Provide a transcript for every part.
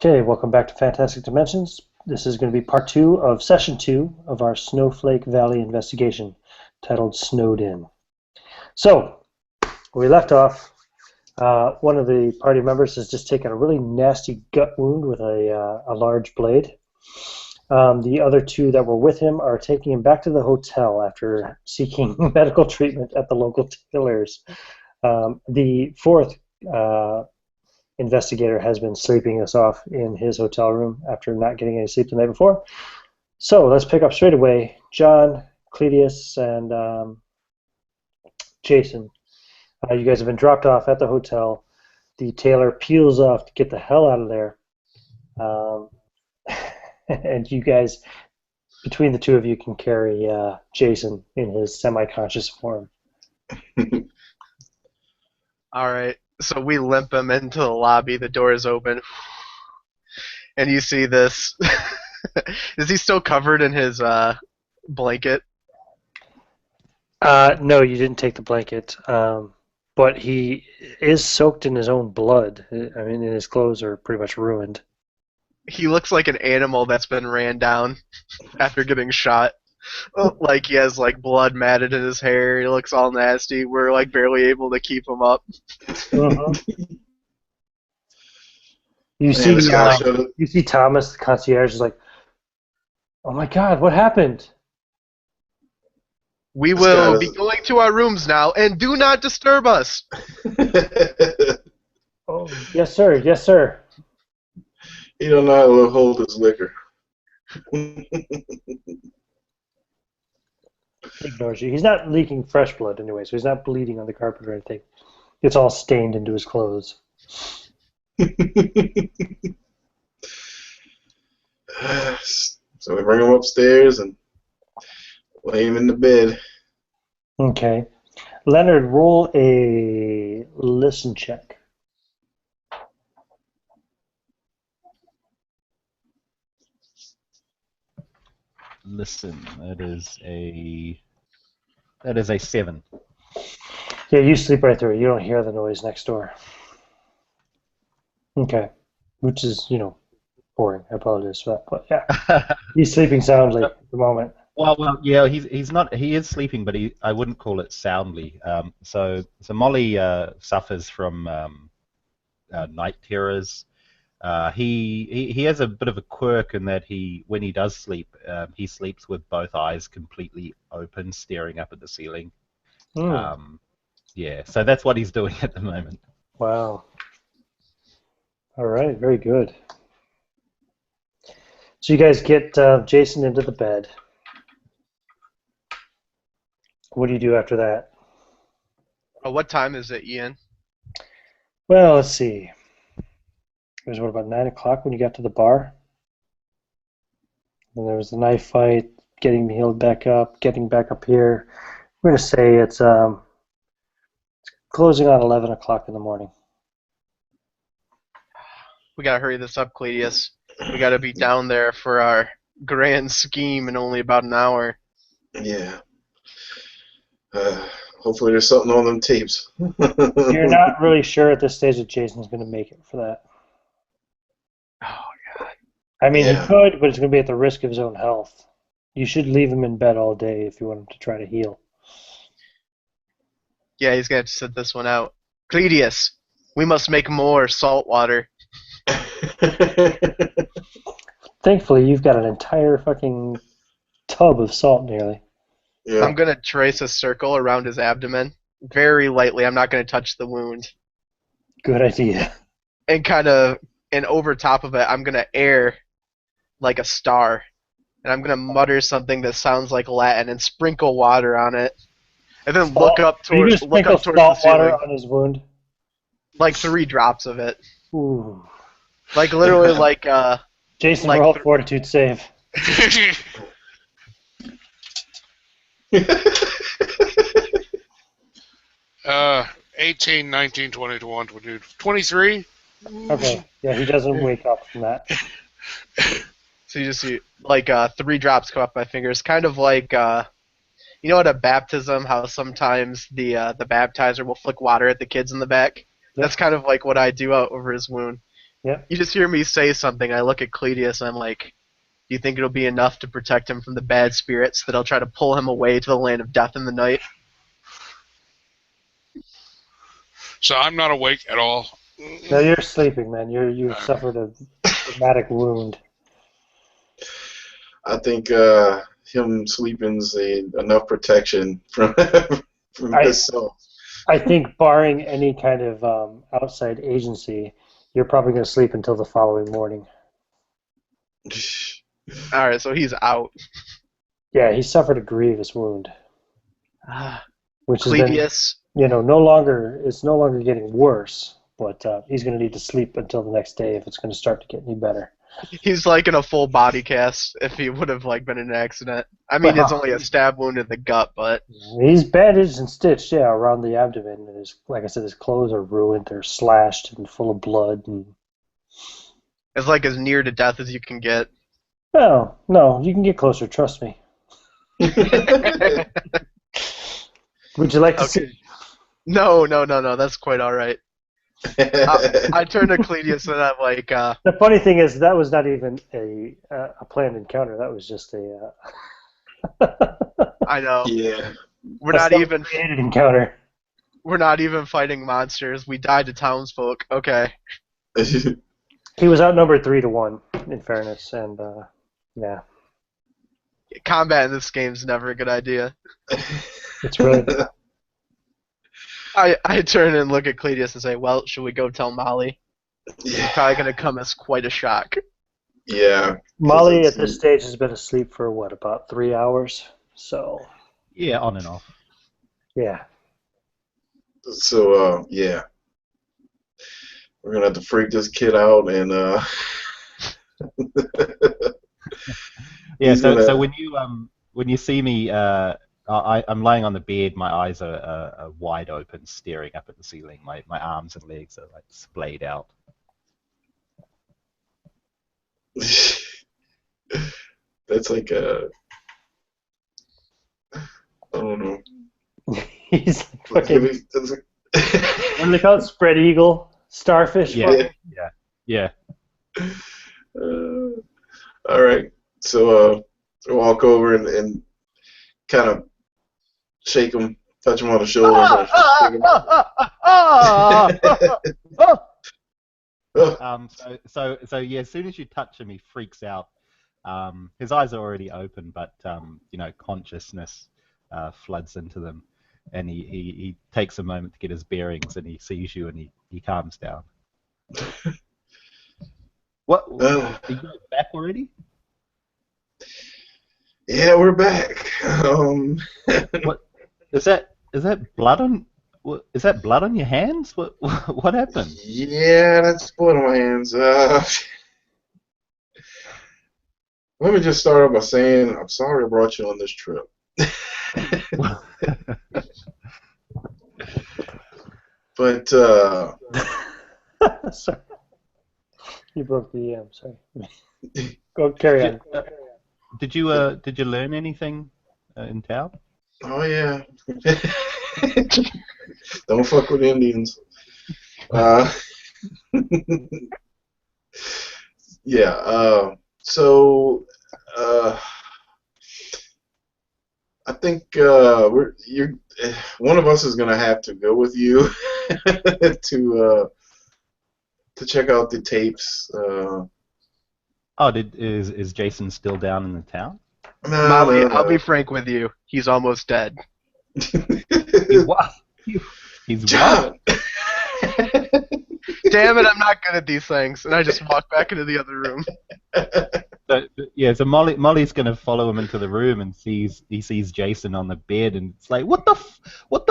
Okay, welcome back to Fantastic Dimensions. This is going to be part two of session two of our Snowflake Valley investigation, titled Snowed In. So, where we left off, one of the party members has just taken a really nasty gut wound with a large blade. The other two that were with him are taking him back to the hotel after seeking medical treatment at the local tailors. The fourth investigator has been sleeping us off in his hotel room after not getting any sleep the night before. So let's pick up straight away. John, Cledius, and Jason, you guys have been dropped off at the hotel. The tailor peels off to get the hell out of there. And you guys, between the two of you, can carry Jason in his semi-conscious form. All right. So we limp him into the lobby. The door is open. And you see this. Is he still covered in his blanket? No, you didn't take the blanket. But he is soaked in his own blood. I mean, his clothes are pretty much ruined. He looks like an animal that's been ran down after getting shot. Like he has like blood matted in his hair. He looks all nasty. We're like barely able to keep him up. You see Thomas, the concierge, is like, "Oh my God, what happened?" We will be going to our rooms now, and do not disturb us. Oh, yes, sir. Yes, sir. He don't know how to hold his liquor. Ignores you. He's not leaking fresh blood anyway, so he's not bleeding on the carpet or anything. It's all stained into his clothes. So we bring him upstairs and lay him in the bed. Okay. Leonard, roll a listen check. Listen, that is a 7. Yeah, you sleep right through it. You don't hear the noise next door. Okay. Which is, boring. I apologize for that. But yeah, he's sleeping soundly at the moment. Well, yeah, he's not. He is sleeping, but I wouldn't call it soundly. So Molly suffers from night terrors. He has a bit of a quirk in that when he does sleep, he sleeps with both eyes completely open, staring up at the ceiling. Yeah, so that's what he's doing at the moment. Wow. All right, very good. So you guys get Jason into the bed. What do you do after that? What time is it, Ian? Well, let's see. It was, about 9 o'clock when you got to the bar? And there was the knife fight, getting healed back up, getting back up here. We're going to say it's closing on 11 o'clock in the morning. We gotta hurry this up, Cledius. We gotta be down there for our grand scheme in only about an hour. Yeah. Hopefully there's something on them tapes. You're not really sure at this stage that Jason's going to make it for that. Oh, God. I mean, he could, but it's going to be at the risk of his own health. You should leave him in bed all day if you want him to try to heal. Yeah, he's gonna have to sit this one out. Cledius, we must make more salt water. Thankfully, you've got an entire fucking tub of salt nearly. Yeah. I'm gonna trace a circle around his abdomen, very lightly. I'm not gonna touch the wound. Good idea. And over top of it, I'm gonna air like a star, and I'm gonna mutter something that sounds like Latin and sprinkle water on it, and then look up towards the salt ceiling. Water on his wound. Like 3 drops of it. Ooh. Like literally like Jason, like roll fortitude save. 18, 19, 20, 21, 22, 23. Okay. Yeah, he doesn't wake up from that. So you just see like 3 drops come up my fingers, kind of like you know at a baptism how sometimes the baptizer will flick water at the kids in the back. Yep. That's kind of like what I do out over his wound. Yep. You just hear me say something. I look at Cledius and I'm like, do you think it'll be enough to protect him from the bad spirits that I'll try to pull him away to the land of death in the night? So I'm not awake at all. No, you're sleeping, man. You've suffered a traumatic wound. I think him sleeping's enough protection from from himself. I think, barring any kind of outside agency, you're probably going to sleep until the following morning. All right, so he's out. Yeah, he suffered a grievous wound, which has been, Cledius, it's no longer getting worse, but he's going to need to sleep until the next day if it's going to start to get any better. he's like in a full body cast if he would have like been in an accident. I mean, it's only a stab wound in the gut, but He's bandaged and stitched, yeah, around the abdomen, and like I said, his clothes are ruined. They're slashed and full of blood. And it's like as near to death as you can get. no, you can get closer. Trust me. Would you like to see? No, that's quite all right. I turn to Cledius and I'm like, The funny thing is that was not even a planned encounter. That was just a. I know. Yeah. We're not even created encounter. We're not even fighting monsters. We died to townsfolk. Okay. He was outnumbered 3-1, in fairness, and yeah. Combat in this game is never a good idea. It's really. I turn and look at Cledius and say, well, should we go tell Molly? It's probably going to come as quite a shock. Yeah. Molly at this stage has been asleep for what, about 3 hours? So. Yeah, on and off. Yeah. So yeah. We're gonna have to freak this kid out and Yeah, so gonna... so when you see me, I'm lying on the bed. My eyes are wide open, staring up at the ceiling. My arms and legs are like splayed out. That's like a, I don't know. He's like fucking. What do they call it? Spread eagle, starfish. Yeah, yeah. All right. So walk over and kind of shake him, touch him on the shoulder. So yeah, as soon as you touch him, he freaks out. His eyes are already open, but consciousness floods into them, and he takes a moment to get his bearings, and he sees you, and he calms down. What? Are you guys back already? Yeah, we're back. What is that? Is that blood on? Is that blood on your hands? What happened? Yeah, that's blood on my hands. Let me just start off by saying I'm sorry I brought you on this trip. But sorry. You broke the I'm sorry. Go carry on. Did you learn anything in town? Oh yeah. Don't fuck with Indians. Yeah. So I think one of us is gonna have to go with you to check out the tapes. Is Jason still down in the town? Molly, I'll be frank with you. He's almost dead. He's what? He's John. what? Damn it, I'm not good at these things. And I just walk back into the other room. So Molly's gonna follow him into the room and he sees Jason on the bed, and it's like, what the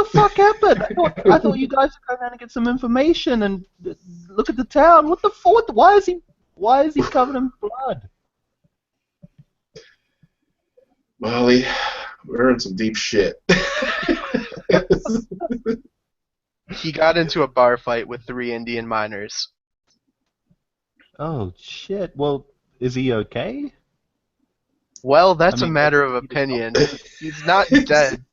fuck happened? I thought you guys were going to get some information and look at the town. What the fuck? Why is he covered in blood? Molly, we're in some deep shit. He got into a bar fight with 3 Indian miners. Oh shit. Well, is he okay? Well, that's a matter of opinion. He's not dead.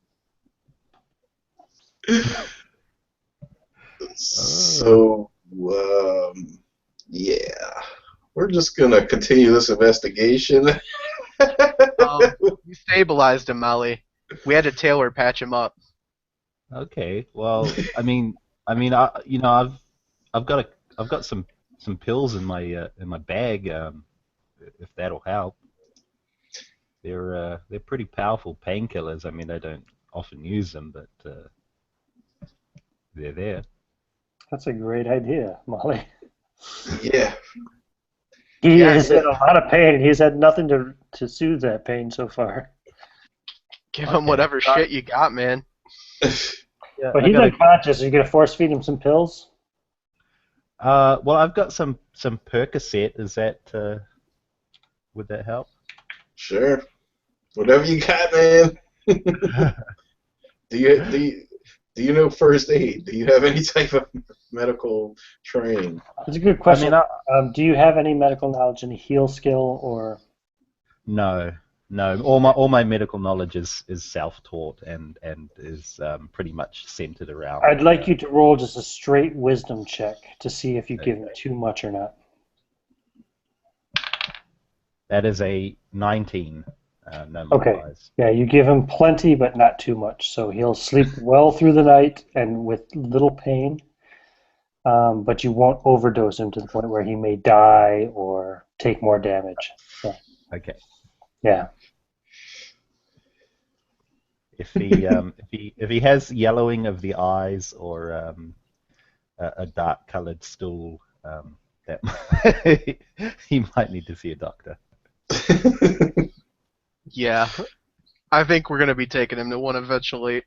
So, yeah. we're just gonna continue this investigation. You stabilized him, Molly. We had to tailor patch him up. Okay. Well, I've got some pills in my bag. If that'll help. They're pretty powerful painkillers. I mean, I don't often use them, but they're there. That's a great idea, Molly. Yeah. He Yeah, is in a lot of pain. He's had nothing to soothe that pain so far. Give him Okay. whatever shit you got, man. Yeah, But I he's gotta- unconscious. Are you going to force feed him some pills? well, I've got some Percocet. Is that would that help? Sure. Whatever you got, man. Do you know first aid? Do you have any type of medical training? That's a good question. I mean, Do you have any medical knowledge, any heal skill, or? No. All my medical knowledge is self-taught and is pretty much centered around. I'd like you to roll just a straight wisdom check to see if you give him too much or not. That is a 19. No more Okay. lies. Yeah, you give him plenty, but not too much. So he'll sleep well through the night and with little pain, but you won't overdose him to the point where he may die or take more damage. So, Okay. yeah. If he has yellowing of the eyes or a dark-colored stool, that he might need to see a doctor. Yeah. I think we're going to be taking him to one eventually.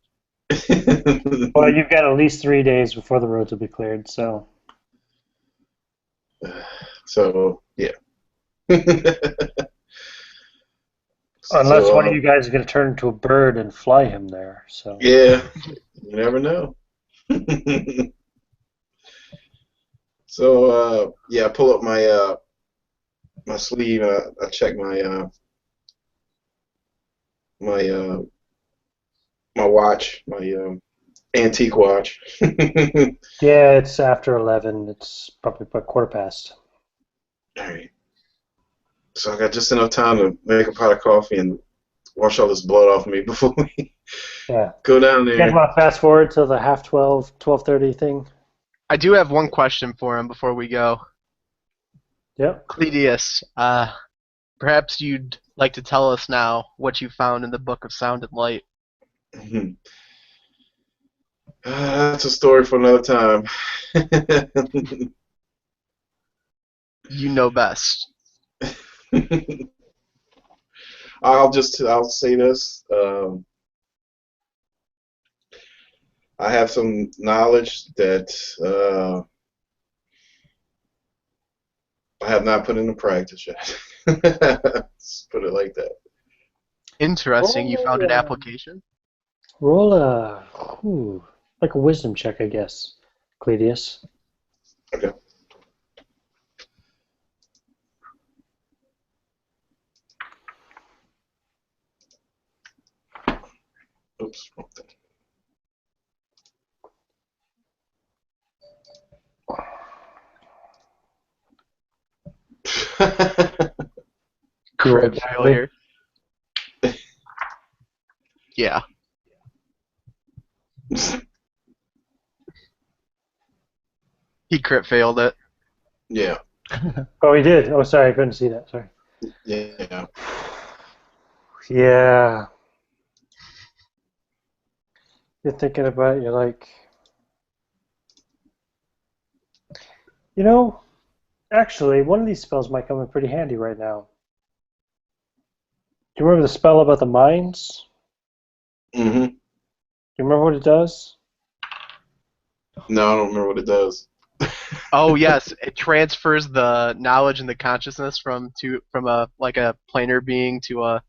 Well, you've got at least 3 days before the roads will be cleared, so. So, yeah. Unless one of you guys is going to turn into a bird and fly him there, so. Yeah, you never know. So, yeah, I pull up my my sleeve and I check my my watch, my antique watch. Yeah, it's after 11. It's probably about 15:15. All right. So I got just enough time to make a pot of coffee and wash all this blood off me before we Yeah. go down You guys there. want to fast forward to the 12:30, 12:30 thing? I do have one question for him before we go. Yep. Cledius, perhaps you'd like to tell us now what you found in the Book of Sound and Light. That's a story for another time. You know best. I'll say this. I have some knowledge that I have not put into practice yet. Let's put it like that. Interesting. You found an Oh. application? Roll like a wisdom check, I guess, Cledius. Okay. Oops, wrong thing. Crit failure. Yeah. He crit failed it. Yeah. Oh, he did. Oh, sorry, I couldn't see that. Sorry. Yeah. Yeah. You're thinking about it, you're like, actually, one of these spells might come in pretty handy right now. Do you remember the spell about the mines? Mm-hmm. Do you remember what it does? No, I don't remember what it does. Oh yes, it transfers the knowledge and the consciousness from a planar being to a.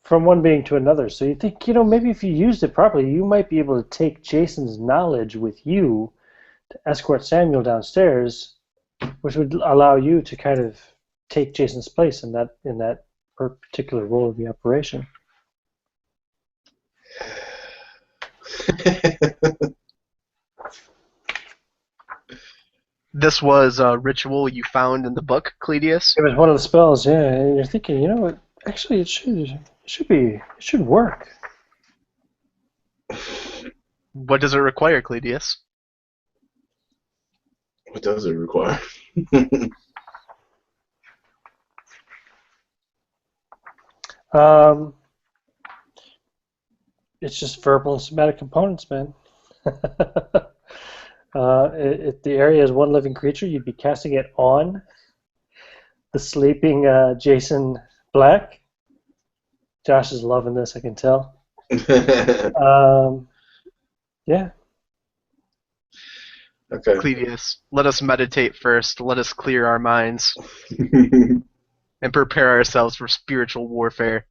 From one being to another. So you think, maybe if you used it properly, you might be able to take Jason's knowledge with you to escort Samuel downstairs, which would allow you to kind of take Jason's place in that particular role of the operation. This was a ritual you found in the book, Cleidius? It was one of the spells, yeah. And you're thinking, you know what? Actually, it should work. What does it require, Cleidius? What does it require? It's just verbal and somatic components, man. If the area is one living creature, you'd be casting it on the sleeping Jason Black. Josh is loving this, I can tell. Yeah. Okay. Cleidius, let us meditate first. Let us clear our minds and prepare ourselves for spiritual warfare.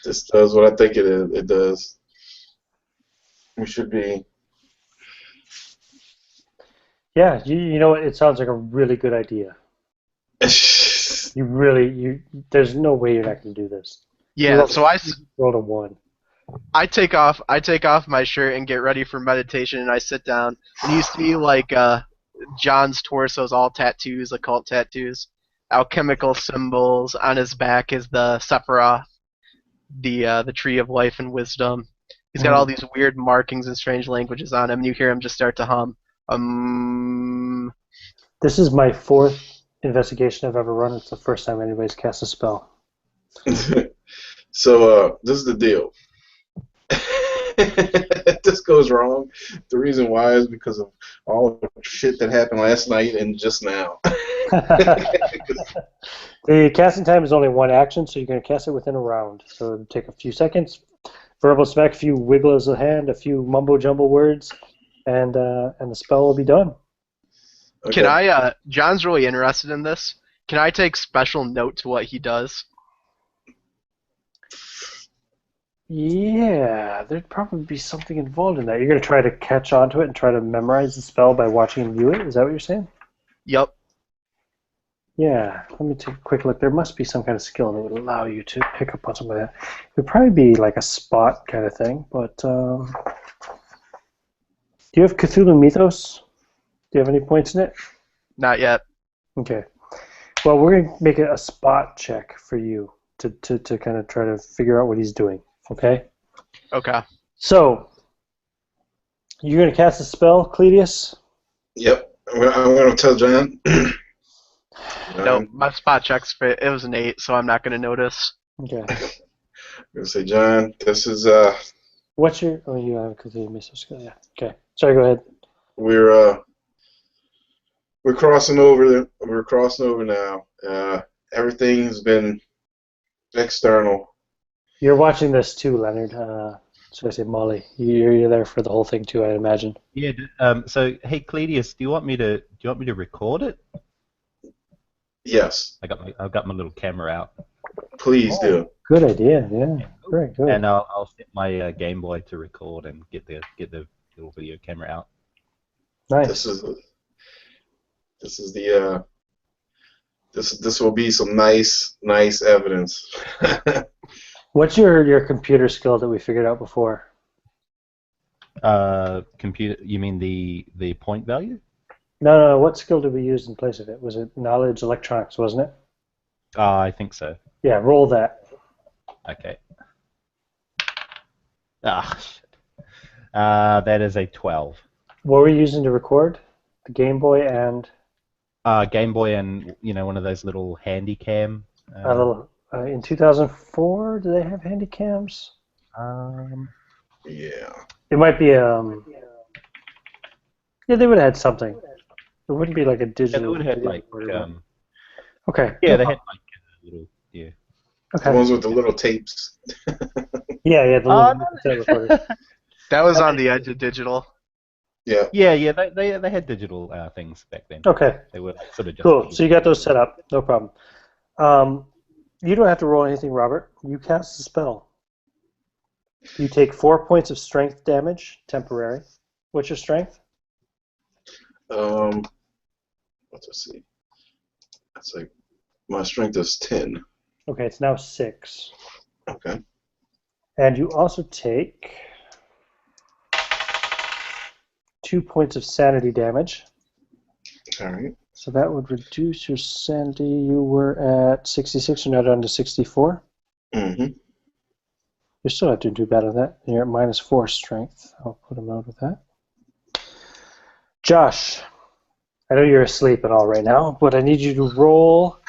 This does what I think it does. We should be. Yeah, you know what? It sounds like a really good idea. There's no way you're not going to do this. Yeah, so I rolled a 1. take off my shirt and get ready for meditation, and I sit down, and you see like John's torso's all tattoos, occult tattoos, alchemical symbols. On his back is the Sephiroth, the tree of life and wisdom. He's got all these weird markings and strange languages on him, and you hear him just start to hum. This is my 4th investigation I've ever run. It's the first time anybody's cast a spell. So this is the deal. If this goes wrong, the reason why is because of all the shit that happened last night and just now. The casting time is only 1 action, so you're going to cast it within a round. So it'll take a few seconds. Verbal smack, a few wiggles of the hand, a few mumbo-jumbo words, and the spell will be done. Okay. Can I, John's really interested in this. Can I take special note to what he does? Yeah, there'd probably be something involved in that. You're going to try to catch on to it and try to memorize the spell by watching him view it? Is that what you're saying? Yep. Yeah, let me take a quick look. There must be some kind of skill that would allow you to pick up on some of that. It would probably be like a spot kind of thing, but do you have Cthulhu Mythos? Do you have any points in it? Not yet. Okay. Well, we're going to make it a spot check for you to kind of try to figure out what he's doing, okay? Okay. So, you're going to cast a spell, Cleidius? Yep. I'm going to tell John. No, my spot checks fit. It was an 8, so I'm not going to notice. Okay. I'm going to say, John, this is What's your... Oh, you have Cthulhu Mythos skill, yeah. Okay. Sorry, go ahead. we're crossing over. We're crossing over now. Everything's been external. You're watching this too, Leonard. Should I say Molly? You're there for the whole thing too, I imagine. Yeah. So, hey, Cleidius, do you want me to record it? Yes, I've got my little camera out, please do. Good idea. Yeah. Very good. and I'll set my Game Boy to record and get the little video camera out. Nice. This will be some nice evidence. What's your computer skill that we figured out before? Computer? You mean the point value? No. What skill did we use in place of it? Was it knowledge electronics, wasn't it? I think so. Yeah. Roll that. Okay. Shit. That is a 12. What were you using to record? The Game Boy and Game Boy and one of those little handy cam. a little. In 2004, do they have handy cams? Yeah. It might be yeah, they would have had something. It wouldn't be like a Yeah, digital. they would have had like Okay. yeah, they had like a little The Okay. ones with the little tapes. Yeah. The Oh, little cassette recorders. That was on the edge of digital. Yeah. yeah, they had digital things back then. Okay. They were like, sort of just Cool. So you got those set up. No problem. You don't have to roll anything, Robert. You cast the spell. You take 4 points of strength damage, temporary. What's your strength? Let's see. That's like my strength is 10. Okay, it's now 6. Okay. And you also take 2 points of sanity damage. All right. So that would reduce your sanity. You were at 66, you're now down to 64. Mm-hmm. You're still not doing too bad on that. You're at -4 strength. I'll put him out with that. Josh, I know you're asleep and all right now, but I need you to roll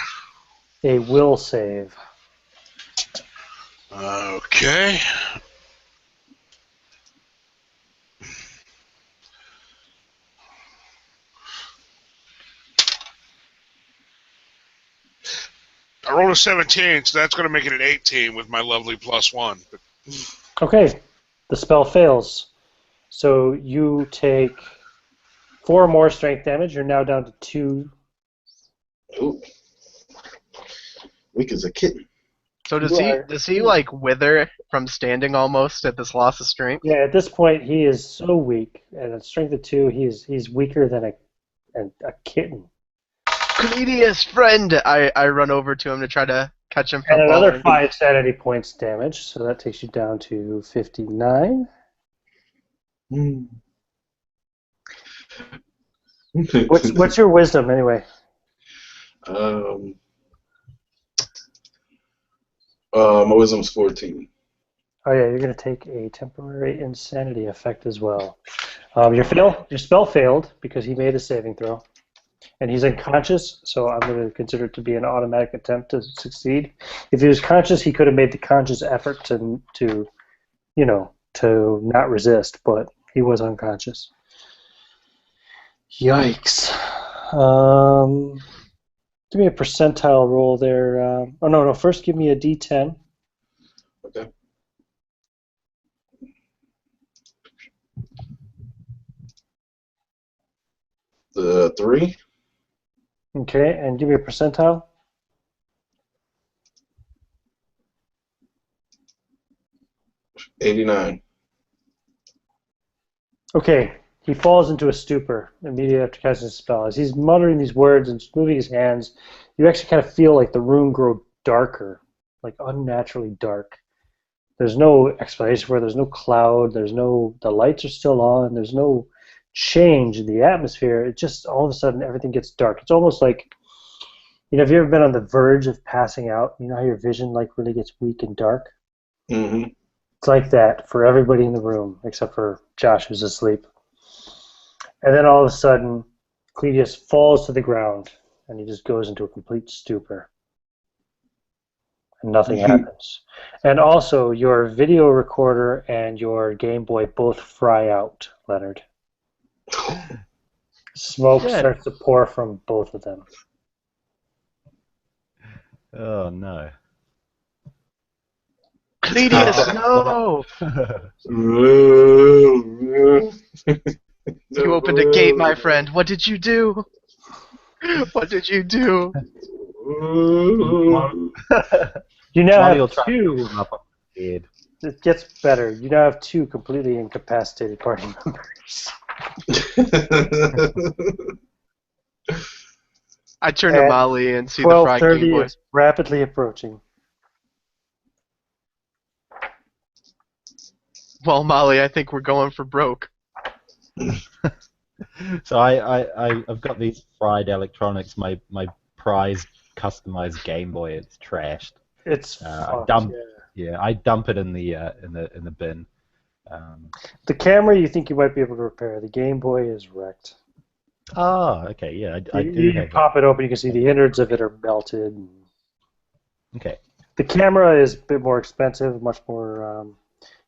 a will save. Okay. I rolled a 17, so that's going to make it an 18 with my lovely +1. But Okay, the spell fails. So you take 4 more strength damage. You're now down to 2. Ooh. Weak as a kitten. So You does he like wither from standing almost at this loss of strength? Yeah, at this point he is so weak. And at strength of 2, he's weaker than a kitten. Cledius, friend! I run over to him to try to catch him from And another falling. 5 sanity points damage, so that takes you down to 59. What's your wisdom anyway? My wisdom's 14. Oh yeah, you're going to take a temporary insanity effect as well. Your spell failed because he made a saving throw. And he's unconscious, so I'm going to consider it to be an automatic attempt to succeed. If he was conscious, he could have made the conscious effort to not resist, but he was unconscious. Yikes. Give me a percentile roll there. Oh, no, first give me a D10. Okay. The 3. Okay, and give me a percentile. 89. Okay, he falls into a stupor immediately after casting his spell. As he's muttering these words and moving his hands, you actually kind of feel like the room grow darker, like unnaturally dark. There's no explanation for it. There's no cloud. The lights are still on. There's no change in the atmosphere. It just, all of a sudden, everything gets dark. It's almost like, have you ever been on the verge of passing out? You know how your vision like really gets weak and dark? Mm-hmm. It's like that for everybody in the room, except for Josh, who's asleep. And then all of a sudden, Cledius falls to the ground, and he just goes into a complete stupor. And nothing happens. And also, your video recorder and your Game Boy both fry out, Leonard. Smoke starts to pour from both of them. Oh no. Cledius, no! You opened a gate, my friend. What did you do? What did you do? You now Molly will have try to 2. pull him up on the bed. It gets better. You now have 2 completely incapacitated party members. I turn to And Molly and see the fried Game 12:30 Boy. is rapidly approaching. Well, Molly, I think we're going for broke. So I've got these fried electronics. My prized customized Game Boy. It's trashed. It's I fucked, dump. yeah. Yeah, I dump it in the bin. The camera you think you might be able to repair. The Game Boy is wrecked. Oh, okay, yeah, I do You have pop it open, you can see the innards of it are melted. Okay. The camera is a bit more expensive, much more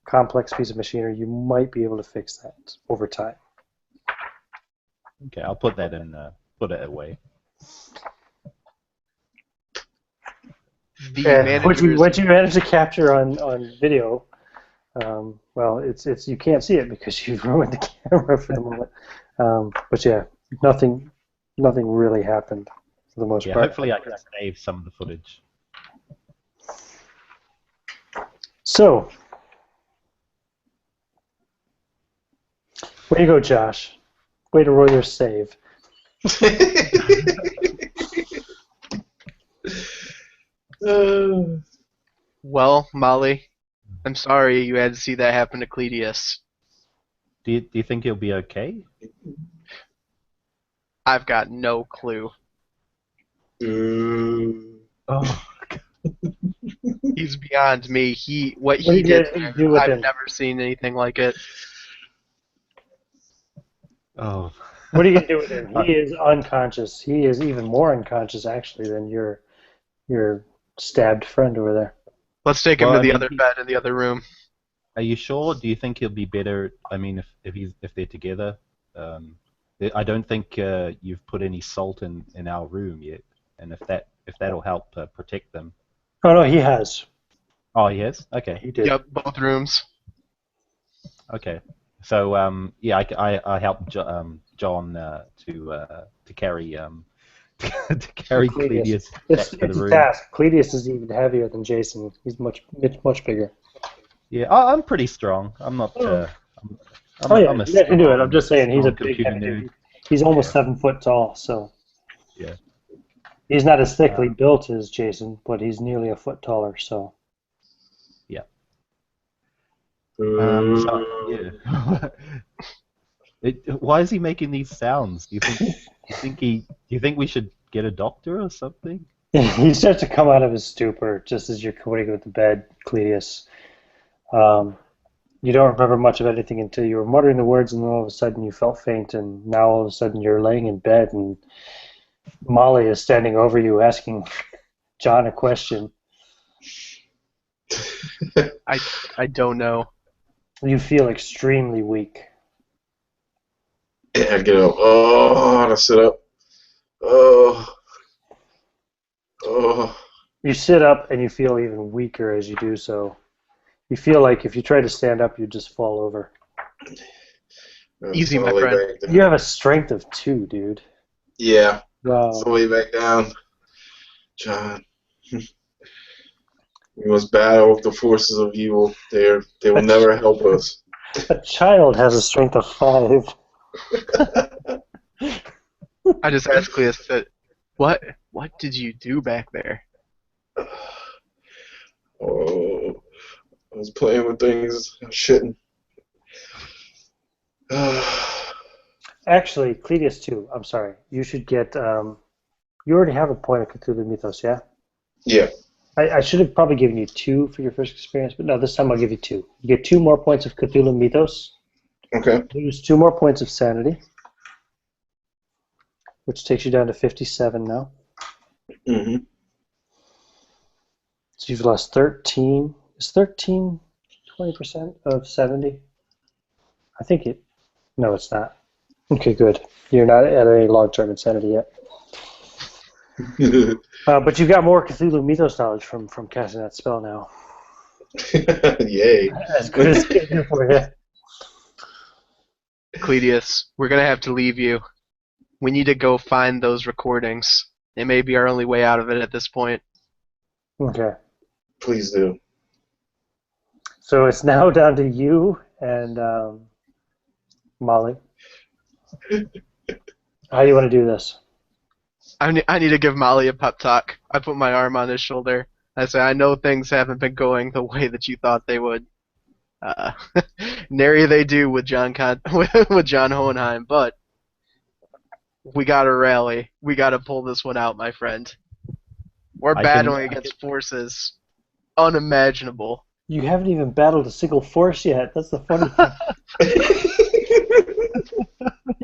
complex piece of machinery. You might be able to fix that over time. Okay, I'll put that in. Put it away. What you managed to capture on video, well, it's you can't see it because you've ruined the camera for the moment. But yeah, nothing really happened for the most Yeah, part. hopefully I can save some of the footage. So, way to go, Josh. Way to roll your save. Well, Molly, I'm sorry you had to see that happen to Cledius. Do you think he'll be okay? I've got no clue. Oh, He's beyond me. What What do he you did guys there, do with I've him? never seen anything like it. oh. What are you gonna do with him? He is unconscious. He is even more unconscious actually than your stabbed friend over there. Let's take him Well, to I the mean, other bed in the other room. are you sure? Do you think he'll be better? I mean, if they're together, I don't think you've put any salt in our room yet, and if that'll help protect them. Oh no, he has. Oh, he has. Okay, He did. Yep, both rooms. okay. So yeah, I helped John to carry to carry Cledius. Cledius back to the It's a room. task. Cledius is even heavier than Jason. He's much bigger. Yeah, I'm pretty strong. I'm not. Oh. I'm, Oh yeah, I'm a you guys can do it. I'm strong, just saying he's a strong big computer heavy nerd. dude. He's almost Yeah. 7 foot tall, so Yeah. he's not as thickly built as Jason, but he's nearly a foot taller. So Yeah. Uh, So yeah. Why is he making these sounds? Do you think we should get a doctor or something? he starts to come out of his stupor just as you're going to go to bed, Cledius. Um, you don't remember much of anything until you were muttering the words, and then all of a sudden you felt faint, and now all of a sudden you're laying in bed, and Molly is standing over you asking John a question. I don't know. You feel extremely weak. I get up. Oh, I sit up. Oh, oh. You sit up and you feel even weaker as you do so. You feel like if you try to stand up, you'd just fall over. Easy, So my I lay friend. back down. You have a strength of 2, dude. Yeah. Wow. So I lay back down. John, we must battle the forces of evil. They will never help us. A child has a strength of 5. I just asked Cleus, what did you do back there? Oh, I was playing with things I shouldn't. Actually, Cledius 2, I'm sorry. You should get, you already have a point of Cthulhu Mythos, yeah? Yeah. I should have probably given you 2 for your first experience, but no, this time I'll give you 2. You get 2 more points of Cthulhu Mythos, Okay. lose 2 more points of Sanity, which takes you down to 57 now. Mm-hmm. So you've lost 13. Is 13 20% of 70? I think it. No, it's not. Okay, good. You're not at any long-term insanity yet. But you've got more Cthulhu Mythos knowledge from casting that spell now. Yay. As good as it can do for you. Cledius, we're gonna have to leave you. We need to go find those recordings. It may be our only way out of it at this point. Okay. Please do. So it's now down to you and Molly. How do you want to do this? I need to give Molly a pep talk. I put my arm on his shoulder. I say, I know things haven't been going the way that you thought they would. Nary they do with with John Hohenheim, but we gotta rally. We gotta pull this one out, my friend. We're battling against forces unimaginable. You haven't even battled a single force yet. That's the funny thing.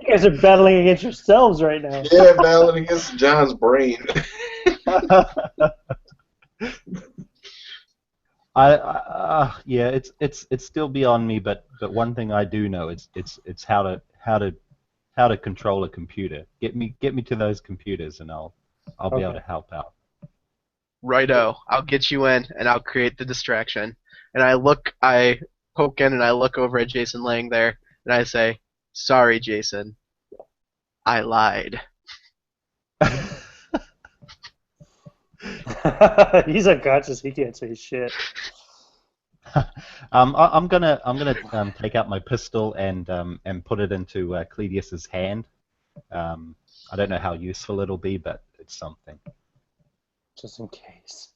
You guys are battling against yourselves right now. Yeah, battling against John's brain. Yeah, it's still beyond me, but one thing I do know it's how to control a computer. Get me to those computers, and I'll be able to help out. Righto, I'll get you in, and I'll create the distraction. And I poke in, and I look over at Jason laying there, and I say, "Sorry, Jason, I lied." He's unconscious. He can't say shit. I'm gonna take out my pistol and put it into Cledius's hand. I don't know how useful it'll be, but it's something. Just in case.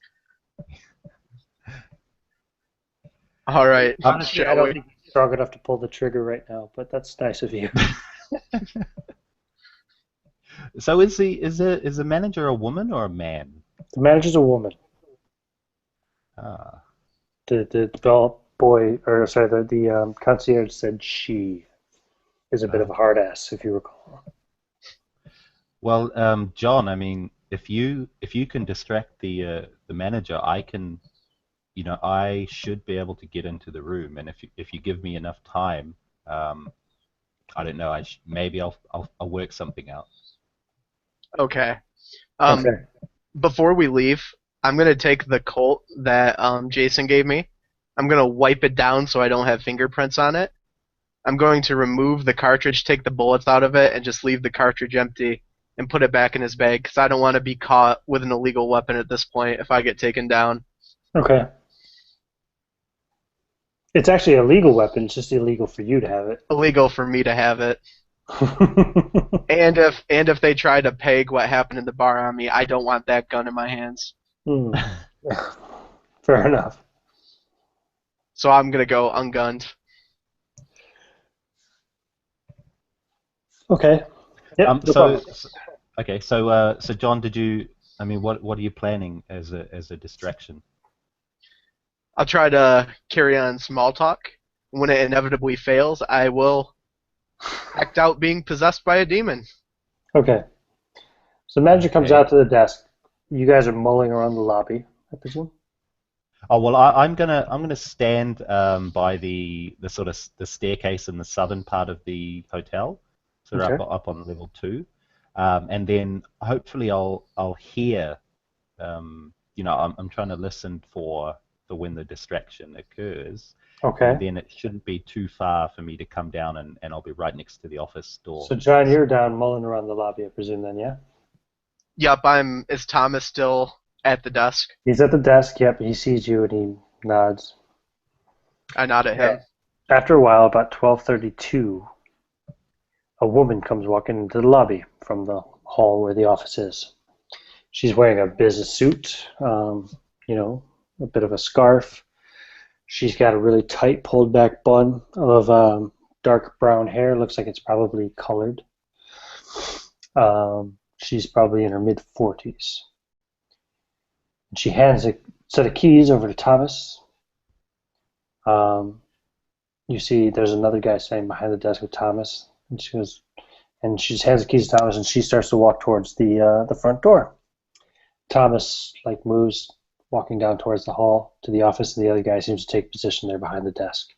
All right, Honestly, I shall don't we? think strong enough to pull the trigger right now, but that's nice of you. So is the manager a woman or a man? The manager's a woman. Ah. The bell boy, or sorry, the concierge said she is a bit of a hard ass, if you recall. Well, John, I mean, if you can distract the manager, I should be able to get into the room, and if you give me enough time, I don't know, maybe I'll work something out. Okay. Okay. Before we leave, I'm gonna take the Colt that Jason gave me. I'm gonna wipe it down so I don't have fingerprints on it. I'm going to remove the cartridge, take the bullets out of it, and just leave the cartridge empty and put it back in his bag because I don't want to be caught with an illegal weapon at this point if I get taken down. Okay. It's actually a legal weapon. It's just illegal for you to have it. Illegal for me to have it. And if they try to peg what happened in the bar on me, I don't want that gun in my hands. Hmm. Fair enough. So I'm gonna go ungunned. Okay. Yep. No So, problem. okay, so John, what are you planning as a distraction? I'll try to carry on small talk. When it inevitably fails, I will act out being possessed by a demon. Okay. So the manager comes Okay. out to the desk. You guys are mulling around the lobby, I presume. Oh well, I'm gonna stand by the sort of the staircase in the southern part of the hotel, sort of Okay. up on level 2, and then hopefully I'll hear, I'm trying to listen for when the distraction occurs, Okay. and then it shouldn't be too far for me to come down and I'll be right next to the office door. So John, you're down mulling around the lobby, I presume then, yeah? Yup, is Thomas still at the desk? He's at the desk, yep, he sees you and he nods. I nod at him. After a while, about 12:32, a woman comes walking into the lobby from the hall where the office is. She's wearing a business suit, a bit of a scarf. She's got a really tight pulled back bun of dark brown hair. Looks like it's probably colored. She's probably in her mid-40s. She hands a set of keys over to Thomas. You see there's another guy standing behind the desk with Thomas. And she just hands the keys to Thomas and she starts to walk towards the front door. Thomas moves, walking down towards the hall to the office, and the other guy seems to take position there behind the desk.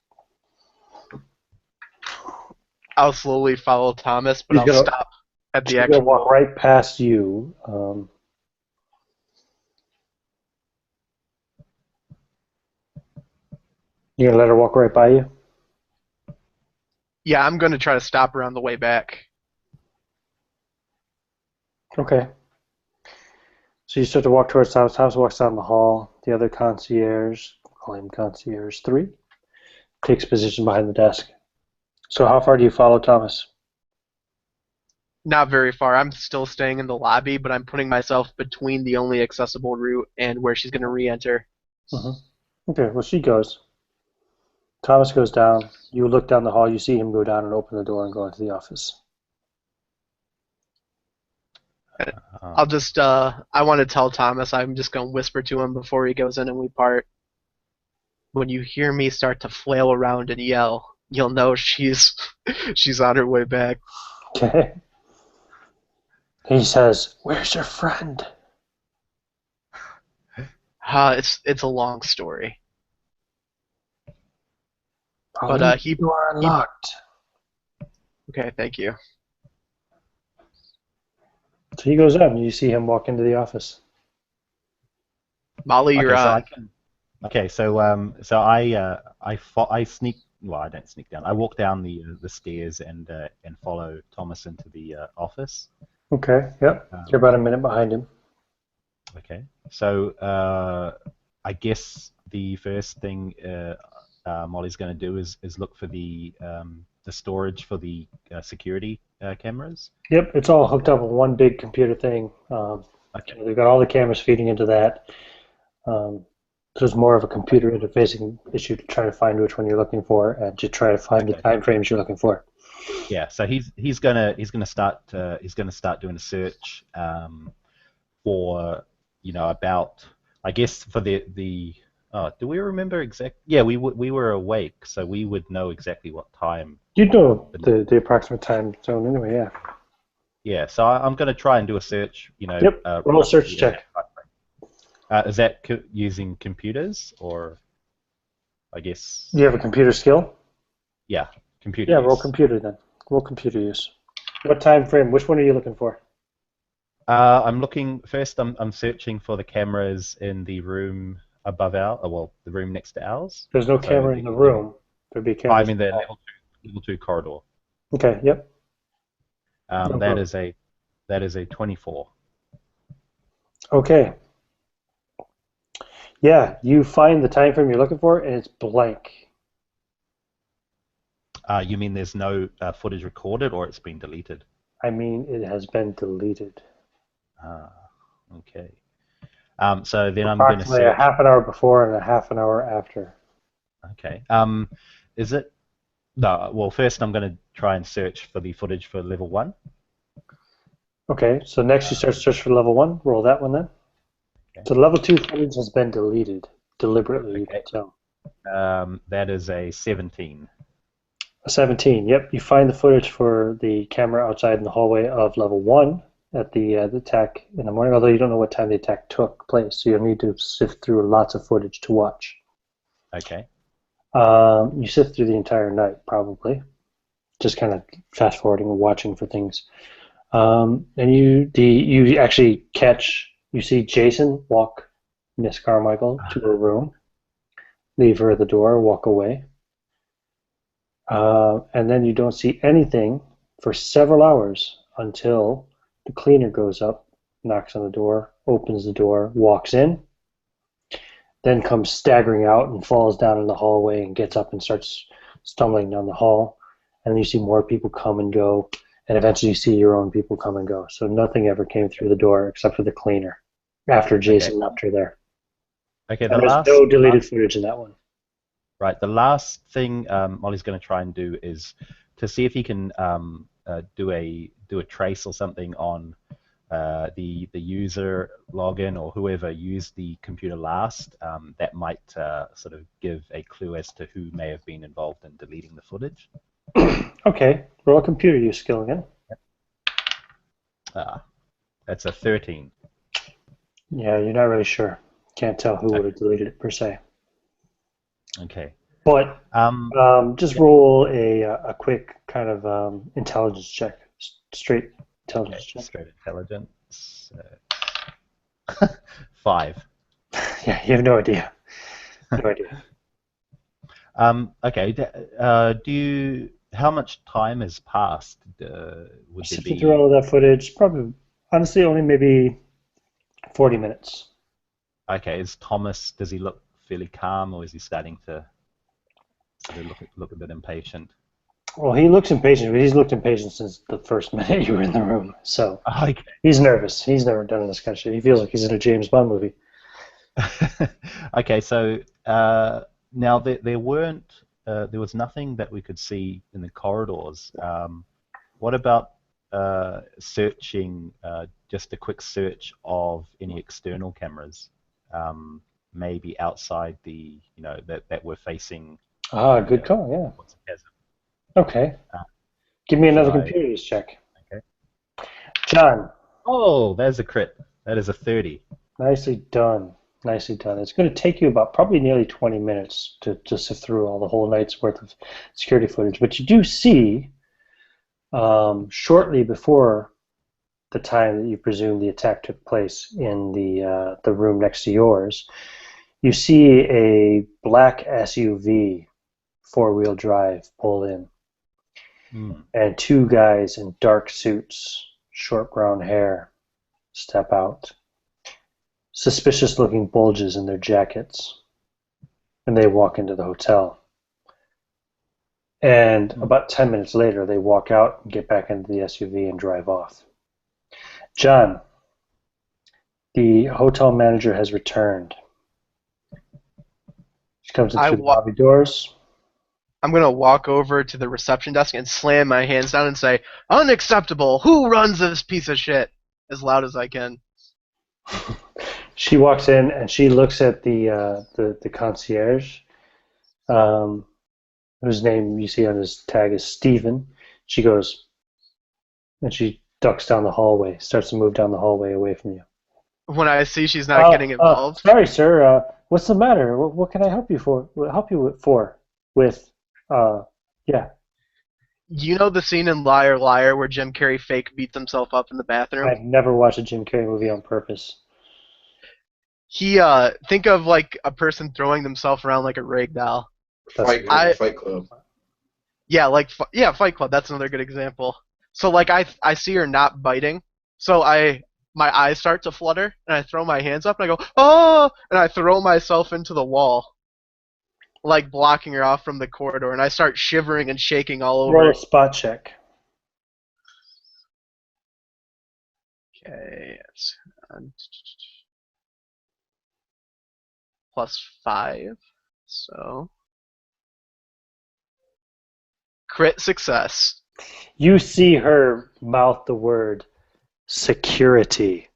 I'll slowly follow Thomas, but He's I'll gonna- stop at the She's gonna walk actual. right past you. You're gonna let her walk right by you? Yeah, I'm gonna try to stop her on the way back. Okay. So you start to walk towards Thomas. Thomas walks down the hall. The other concierge, call him concierge 3, takes position behind the desk. So how far do you follow Thomas? Not very far. I'm still staying in the lobby, but I'm putting myself between the only accessible route and where she's gonna re-enter. Okay, well, she goes. Thomas goes down. You look down the hall. You see him go down and open the door and go into the office. I'll just, I want to tell Thomas, I'm just going to whisper to him before he goes in and we part. When you hear me start to flail around and yell, you'll know she's on her way back. Okay. He says, "Where's your friend?" It's a long story. I'll But, leave the door unlocked. Okay, thank you. So he goes up and you see him walk into the office. Molly, you're Okay, so on. I can. Okay, so I sneak. Well, I don't sneak down. I walk down the stairs and follow Thomas into the office. Okay, yep. You're about a minute behind him. Okay, so I guess the first thing Molly's going to do is look for the storage for the security cameras. Yep, it's all hooked up with one big computer thing. Okay. They've got all the cameras feeding into that. So it's more of a computer interfacing issue to try to find which one you're looking for and to try to find the Okay. time frames you're looking for. Yeah, so he's gonna start doing a search for about, I guess, for the do we remember exact? Yeah, we were awake, so we would know exactly what time. You'd know the approximate time zone anyway, yeah. Yeah, so I'm gonna try and do a search. Yep. Roll a search roughly in check. that time frame. Is that using computers or, I guess? Do you have a computer skill? Yeah, computer Yeah, use. roll computer then. Roll computer use. What time frame? Which one are you looking for? I'm looking first. I'm searching for the cameras in the room above the room next to ours. There's no So camera in the room. There'd be a camera. I mean the level two corridor. Okay. Yep. That is a 24. Okay. Yeah, you find the time frame you're looking for, and it's blank. You mean there's no footage recorded, or it's been deleted? I mean, it has been deleted. Okay. So then I'm going to Approximately a search. half an hour before and a half an hour after. Okay. Is it? No. Well, first I'm going to try and search for the footage for level 1. Okay, so next you start search for level 1. Roll that one then. Okay. So level 2 footage has been deleted deliberately. You Okay. can tell. That is a 17. A 17. Yep, you find the footage for the camera outside in the hallway of level 1 at the attack in the morning. Although you don't know what time the attack took place, so you'll need to sift through lots of footage to watch. Okay. You sift through the entire night, probably, just kind of fast forwarding and watching for things. And you actually you see Jason walk Miss Carmichael to her room, leave her at the door, walk away. And then you don't see anything for several hours until the cleaner goes up, knocks on the door, opens the door, walks in, then comes staggering out and falls down in the hallway and gets up and starts stumbling down the hall. And then you see more people come and go, and eventually you see your own people come and go. So nothing ever came through the door except for the cleaner after Jason left her there. Okay. And there's no deleted footage in that one. Right. The last thing Molly's going to try and do is to see if he can do a trace or something on the user login or whoever used the computer last. That might sort of give a clue as to who may have been involved in deleting the footage. Okay. Roll a computer use skill again. That's a 13. Yeah, you're not really sure. Can't tell who would have deleted it per se. Okay. But just roll a quick kind of intelligence check, straight intelligence check. Straight intelligence. 5. Yeah, you have no idea. No idea. Okay. How much time has passed? Would there Sifting be? through all of that footage, probably, honestly, only maybe 40 minutes. Okay. Does he look fairly calm, or is he starting to sort of look a bit impatient? Well, he looks impatient, but he's looked impatient since the first minute you were in the room. So Okay. he's nervous. He's never done this kind of shit. He feels like he's in a James Bond movie. Okay, so now there was nothing that we could see in the corridors. What about searching, just a quick search of any external cameras, maybe outside that we're facing? Good call, yeah. What's the chasm? Okay. Give me another Should I- computer use check. Okay. John, Oh, there's a crit. That is a 30. nicely done. Nicely done. It's going to take you about probably nearly 20 minutes to sift through all the whole night's worth of security footage. But you do see, shortly before the time that you presume the attack took place in the room next to yours, you see a black SUV, four-wheel drive, pull in. And two guys in dark suits, short brown hair, step out. Suspicious looking bulges in their jackets. And they walk into the hotel. And about 10 minutes later, they walk out and get back into the SUV and drive off. John, the hotel manager has returned. comes in I through the wa- lobby doors. I'm gonna walk over to the reception desk and slam my hands down and say, "Unacceptable! Who runs this piece of shit?" as loud as I can. She walks in and she looks at the concierge, um, whose name you see on his tag is Steven. She goes, and she ducks down the hallway, starts to move down the hallway away from you. When I see she's not getting involved, Sorry, sir. What's the matter? What can I help you for? Help you with, for? With? Yeah. you know the scene in Liar Liar where Jim Carrey fake beats himself up in the bathroom? I've never watched a Jim Carrey movie on purpose. He think of like a person throwing themselves around like a rag doll. Fight I- Club. Yeah, Fight Club. That's another good example. So like I see her not biting, so my eyes start to flutter and I throw my hands up and I go oh, and I throw myself into the wall, like blocking her off from the corridor, and I start shivering and shaking all Roll over. a spot check. Okay, it's +5, so crit success. You see her mouth the word security.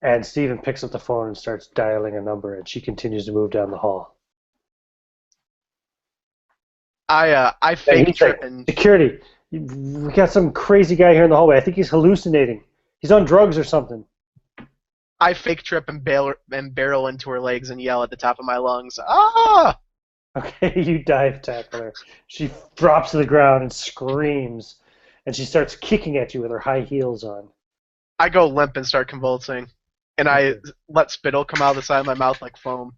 And Steven picks up the phone and starts dialing a number, and she continues to move down the hall. I And fake he's trip like, and security, we got some crazy guy here in the hallway. I think he's hallucinating. He's on drugs or something. I fake trip and barrel into her legs and yell at the top of my lungs, ah! Okay, you dive tackle her. She drops to the ground and screams, and she starts kicking at you with her high heels on. I go limp and start convulsing, and I let spittle come out of the side of my mouth like foam.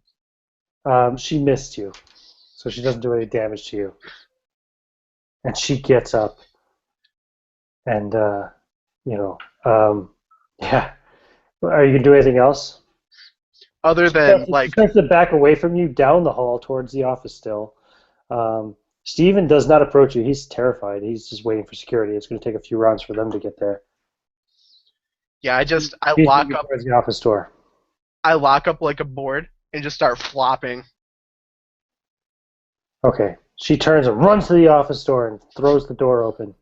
She missed you, so she doesn't do any damage to you. And she gets up, and yeah. Are you gonna do anything else? Other than She like, starts to back away from you down the hall towards the office still. Steven does not approach you. He's terrified. He's just waiting for security. It's going to take a few rounds for them to get there. yeah, I He's lock moving up. towards the office door. I lock up like a board and just start flopping. Okay. She turns and runs to the office door and throws the door open.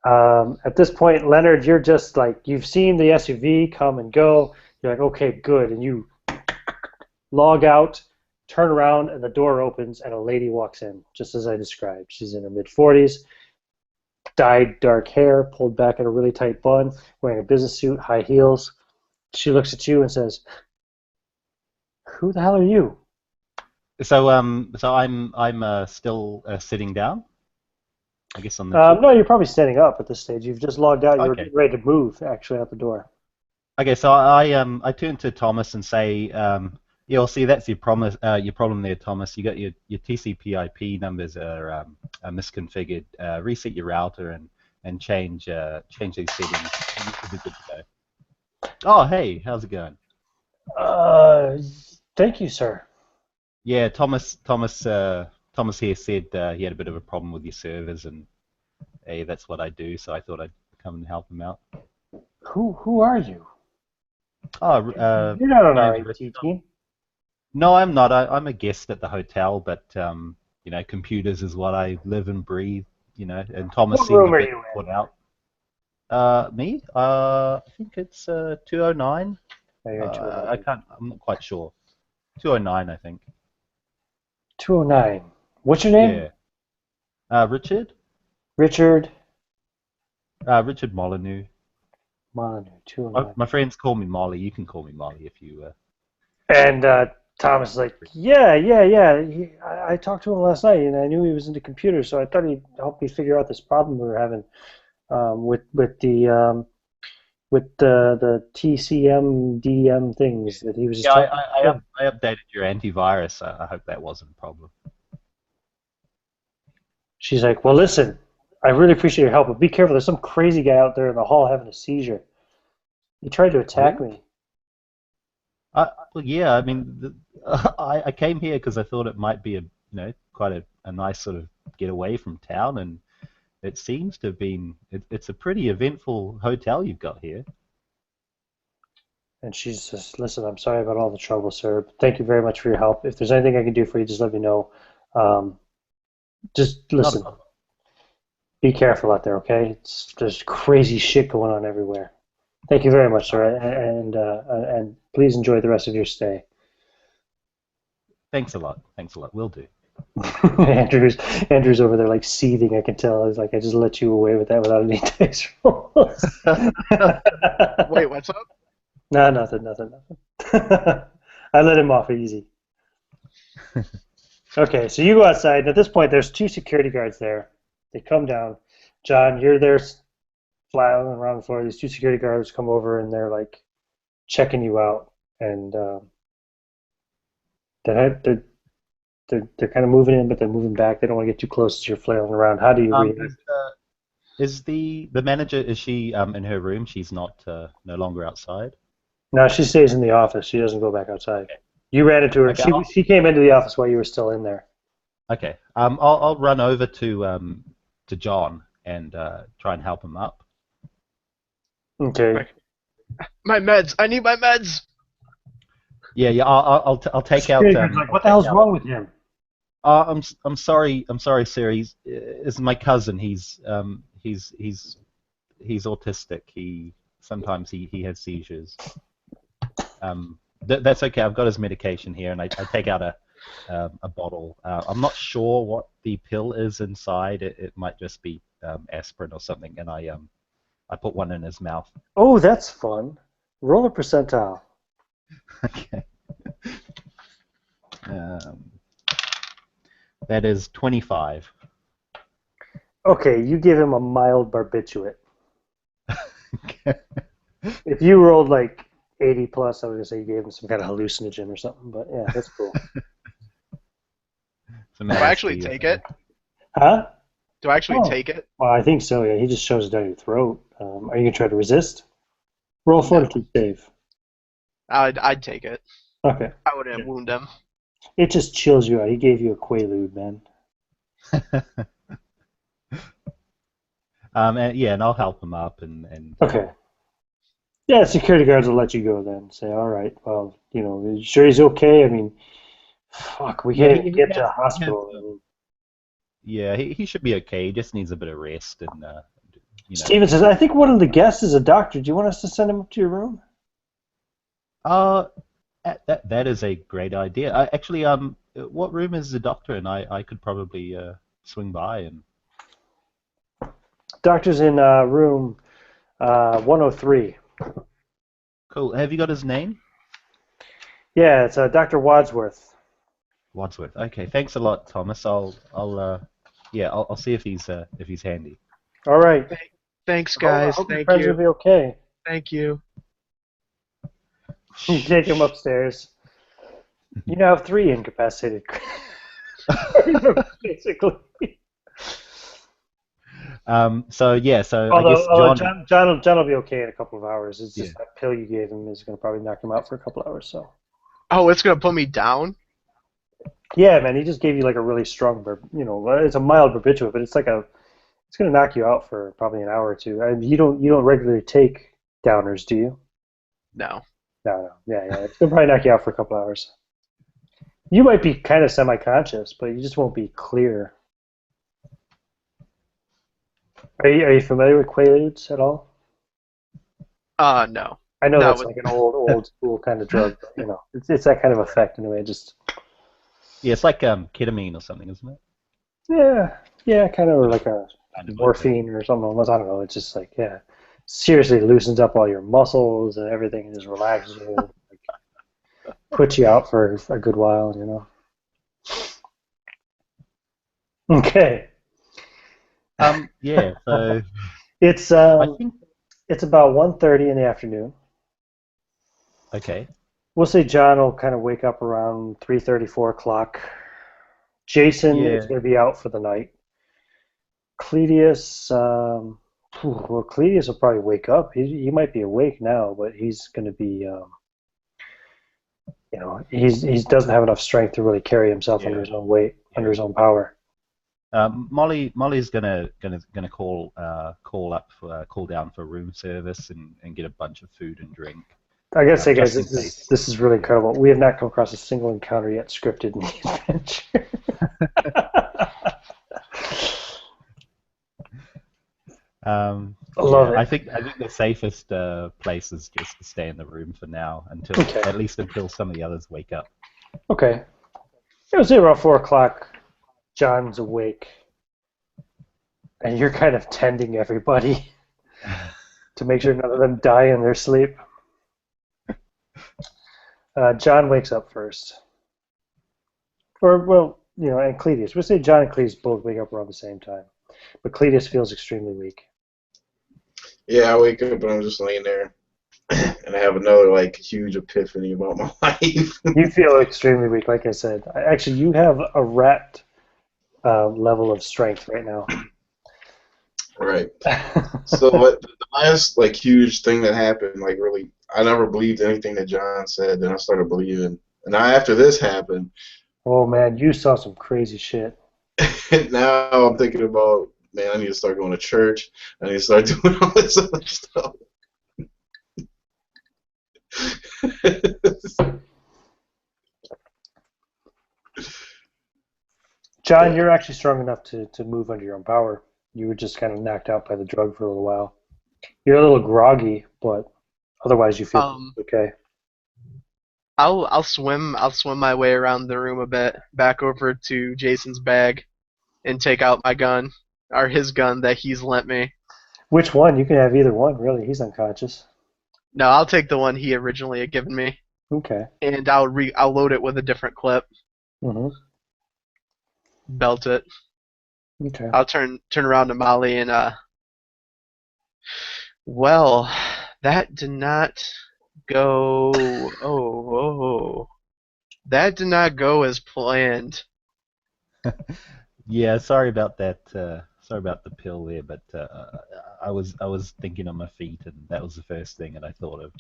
At this point, Leonard, you're just like, you've seen the SUV come and go. You're like, okay, good. And you log out, turn around, and the door opens, and a lady walks in, just as I described. She's in her mid-40s, dyed dark hair, pulled back in a really tight bun, wearing a business suit, high heels. She looks at you and says, "Who the hell are you?" So I'm still sitting down. I guess on the. No, you're probably standing up at this stage. You've just logged out. You're Okay. ready to move, actually, out the door. Okay, so I turn to Thomas and say, yeah, well, see, that's your problem there, Thomas. You got your TCP/IP numbers are misconfigured. Reset your router and change these settings. And you should be good to go. Oh, hey, how's it going? Thank you, sir. Yeah, Thomas here said he had a bit of a problem with your servers, and hey, that's what I do. So I thought I'd come and help him out. Who are you? Oh, You're not on my our name's IT Richard. team. No, I'm not. I'm a guest at the hotel, but computers is what I live and breathe. And Thomas What seemed room a are bit you put in? out. Me? I think it's 209. Oh, you're in 209. I'm not quite sure. 209, I think. 209. What's your name? Yeah. Richard? Richard Richard Molyneux. Molyneux, 209. My friends call me Molly. You can call me Molly if you. And Thomas is like, yeah. I talked to him last night, and I knew he was into computers, so I thought he'd help me figure out this problem we were having with the TCM DM things that he was just Yeah, talking. I updated your antivirus. I hope that wasn't a problem. She's like, well, listen, I really appreciate your help, but be careful. There's some crazy guy out there in the hall having a seizure. He tried to attack me. Well, yeah, I mean, I came here because I thought it might be quite a nice sort of get away from town, and it seems to have been. It's a pretty eventful hotel you've got here. And she's just, listen, I'm sorry about all the trouble, sir. But thank you very much for your help. If there's anything I can do for you, just let me know. Just Not a listen. problem. Be careful out there, okay? There's crazy shit going on everywhere. Thank you very much, sir, and please enjoy the rest of your stay. Thanks a lot. Thanks a lot. Will do. Andrew's over there like seething. I can tell. He's like, I just let you away with that without any dice rolls. Wait, what's up? No, nothing. I let him off easy. Okay, so you go outside, and at this point, there's two security guards there. They come down. John, you're there flying around the floor. These two security guards come over, and they're like checking you out, and they're kind of moving in, but they're moving back. They don't want to get too close as you're flailing around. How do you react? Is the manager, is she in her room? She's not no longer outside? No, she stays in the office. She doesn't go back outside. You ran into her. Okay, She came into the office while you were still in there. Okay. I'll run over to John and try and help him up. Okay. My meds. I need my meds. Yeah. I'll take out. Security guard's like, what the hell's wrong with him? I'm sorry, sir. It's my cousin. He's autistic. Sometimes he has seizures. That's okay. I've got his medication here, and I take out a bottle. I'm not sure what the pill is inside. It might just be aspirin or something, and I put one in his mouth. Oh, that's fun. Roll a percentile. Okay. That is 25. Okay, you give him a mild barbiturate. Okay. If you rolled like 80 plus, I was gonna say you gave him some kind of hallucinogen or something. But yeah, that's cool. Do I actually take it? Huh? Do I actually Oh. take it? Well, I think so. Yeah, he just shoves it down your throat. Are you gonna try to resist? Roll a fortitude save. I'd take it. Okay. I wouldn't wound him. It just chills you out. He gave you a quaalude, man. and I'll help him up and Okay. Yeah, security guards will let you go then. Say, all right, well, you sure he's okay? I mean, fuck, we can't even get to a hospital. Yeah, he should be okay. He just needs a bit of rest and Steven says, I think one of the guests is a doctor. Do you want us to send him up to your room? That is a great idea. Actually, what room is the doctor in? I could probably swing by and. Doctor's in room 103. Cool. Have you got his name? Yeah, it's Dr. Wadsworth. Wadsworth. Okay. Thanks a lot, Thomas. I'll see if he's handy. All right. Thanks, guys. I hope your Thank friends you. will be okay. Thank you. You take him upstairs. You now have 3 incapacitated. Basically. So I guess John will be okay in a couple of hours. It's just that pill you gave him is going to probably knock him out for a couple of hours. So. Oh, it's gonna put me down? Yeah, man. He just gave you like a really strong, it's a mild barbiturate, but it's going to knock you out for probably an hour or two. I mean, you don't regularly take downers, do you? No. No. Yeah. It's going to probably knock you out for a couple of hours. You might be kind of semi-conscious, but you just won't be clear. Are you familiar with Quaaludes at all? No. I know No, that's like an old school kind of drug, but it's that kind of effect anyway. Yeah, it's like ketamine or something, isn't it? Yeah, kind of like a morphine or something. I don't know. It's just like seriously loosens up all your muscles and everything, and just relaxes you, puts you out for a good while, Okay. Yeah. So It's I think. it's about 1:30 in the afternoon. Okay. We'll say John will kind of wake up around 3:30, 4 o'clock. Jason is going to be out for the night. Cledius, Cledius will probably wake up. He might be awake now, but he's going to be, he doesn't have enough strength to really carry himself under his own weight, under his own power. Molly's gonna call down for room service and get a bunch of food and drink. I gotta say, guys, just in this is really incredible. We have not come across a single encounter yet scripted in the adventure. I love it. I think the safest place is just to stay in the room for now Okay. at least until some of the others wake up. Okay. It was around 4 o'clock. John's awake, and you're kind of tending everybody to make sure none of them die in their sleep. John wakes up first. Or, well, and Cletus. We'll say John and Cletus both wake up around the same time. But Cletus feels extremely weak. Yeah, I wake up and I'm just laying there, and I have another like huge epiphany about my life. You feel extremely weak, like I said. Actually, you have a rat level of strength right now. Right. So the last like huge thing that happened, like really, I never believed anything that John said. Then I started believing, and now after this happened, Oh man, you saw some crazy shit. now I'm thinking about, man, I need to start going to church. I need to start doing all this other stuff. John, you're actually strong enough to move under your own power. You were just kind of knocked out by the drug for a little while. You're a little groggy, but otherwise you feel okay. I'll swim my way around the room a bit, back over to Jason's bag, and take out my gun, or his gun that he's lent me. Which one? You can have either one, really. He's unconscious. No, I'll take the one he originally had given me, Okay. and I'll load it with a different clip, Mm-hmm. belt it. Okay. I'll turn around to Molly and well, that did not go. That did not go as planned. Yeah, sorry about that. Sorry about the pill there, but I was thinking on my feet, and that was the first thing that I thought of.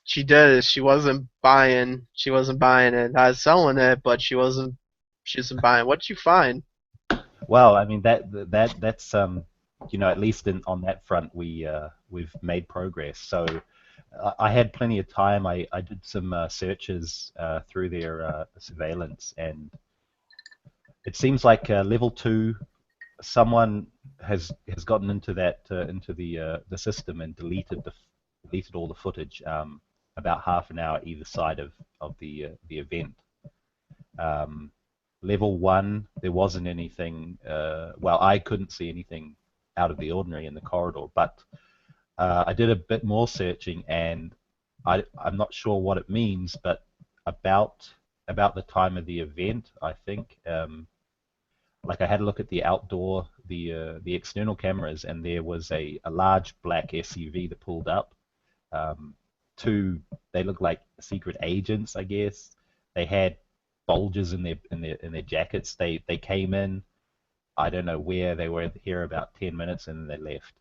She did it. She wasn't buying. She wasn't buying it. I was selling it, but she wasn't. She wasn't buying. What'd you find? Well, I mean that's at least on that front we've made progress. So I had plenty of time. I did some searches through their surveillance, and it seems like level 2, someone has gotten into the system and deleted all the footage about half an hour either side of the event. Level 1, there wasn't anything. Well, I couldn't see anything out of the ordinary in the corridor, but I did a bit more searching, and I'm not sure what it means, but about the time of the event, I think. Like I had a look at the external cameras, and there was a large black SUV that pulled up. They looked like secret agents, I guess. They had bulges in their jackets. They came in. I don't know where they were here about 10 minutes, and then they left.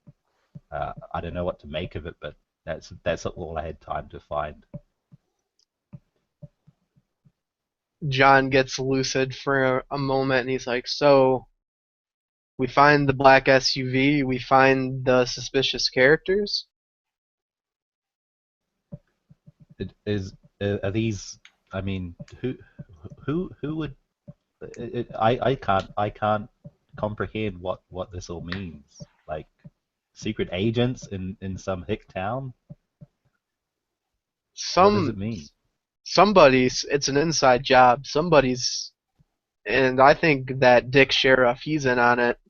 I don't know what to make of it, but that's all I had time to find. John gets lucid for a moment, and he's like, "So, we find the black SUV. We find the suspicious characters." Are these? I mean, who would? I can't comprehend what this all means. Like secret agents in some hick town. What does it mean? Somebody's. It's an inside job. Somebody's, and I think that Dick Sheriff, he's in on it.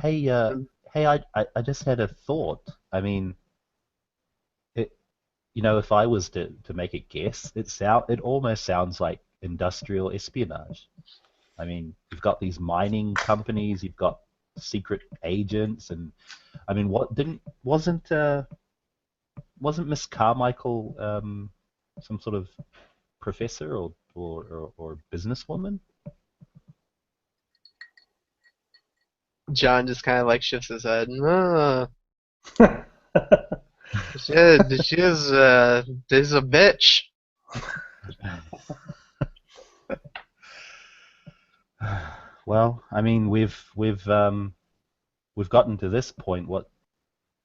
Hey, I just had a thought. I mean, if I was to make a guess, it almost sounds like industrial espionage. I mean, you've got these mining companies, you've got secret agents, and I mean, wasn't Miss Carmichael some sort of professor or businesswoman? John just kind of like shifts his head. She's a bitch. Well, I mean, we've gotten to this point.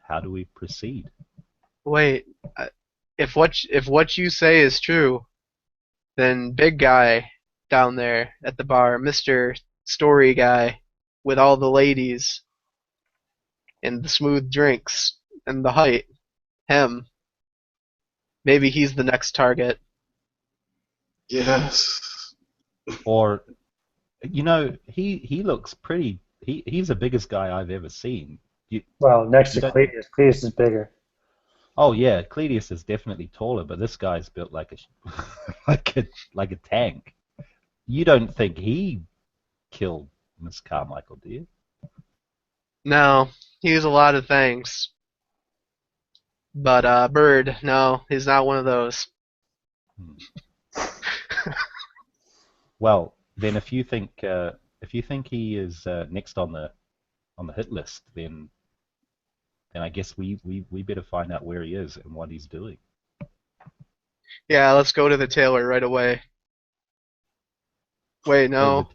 how do we proceed? Wait, if what you say is true, then big guy down there at the bar, Mr. Story Guy, with all the ladies and the smooth drinks and the height, him. Maybe he's the next target. Yes. Or, he looks pretty. He's the biggest guy I've ever seen. Well, next to You don't- Cletus. Cletus is bigger. Oh yeah, Cletus is definitely taller, but this guy's built like a like a tank. You don't think he killed Miss Carmichael, do you? No, he's a lot of things. But Bird, no, he's not one of those. Well, then if you think he is next on the hit list, then I guess we better find out where he is and what he's doing. Yeah, let's go to the tailor right away. Wait, no.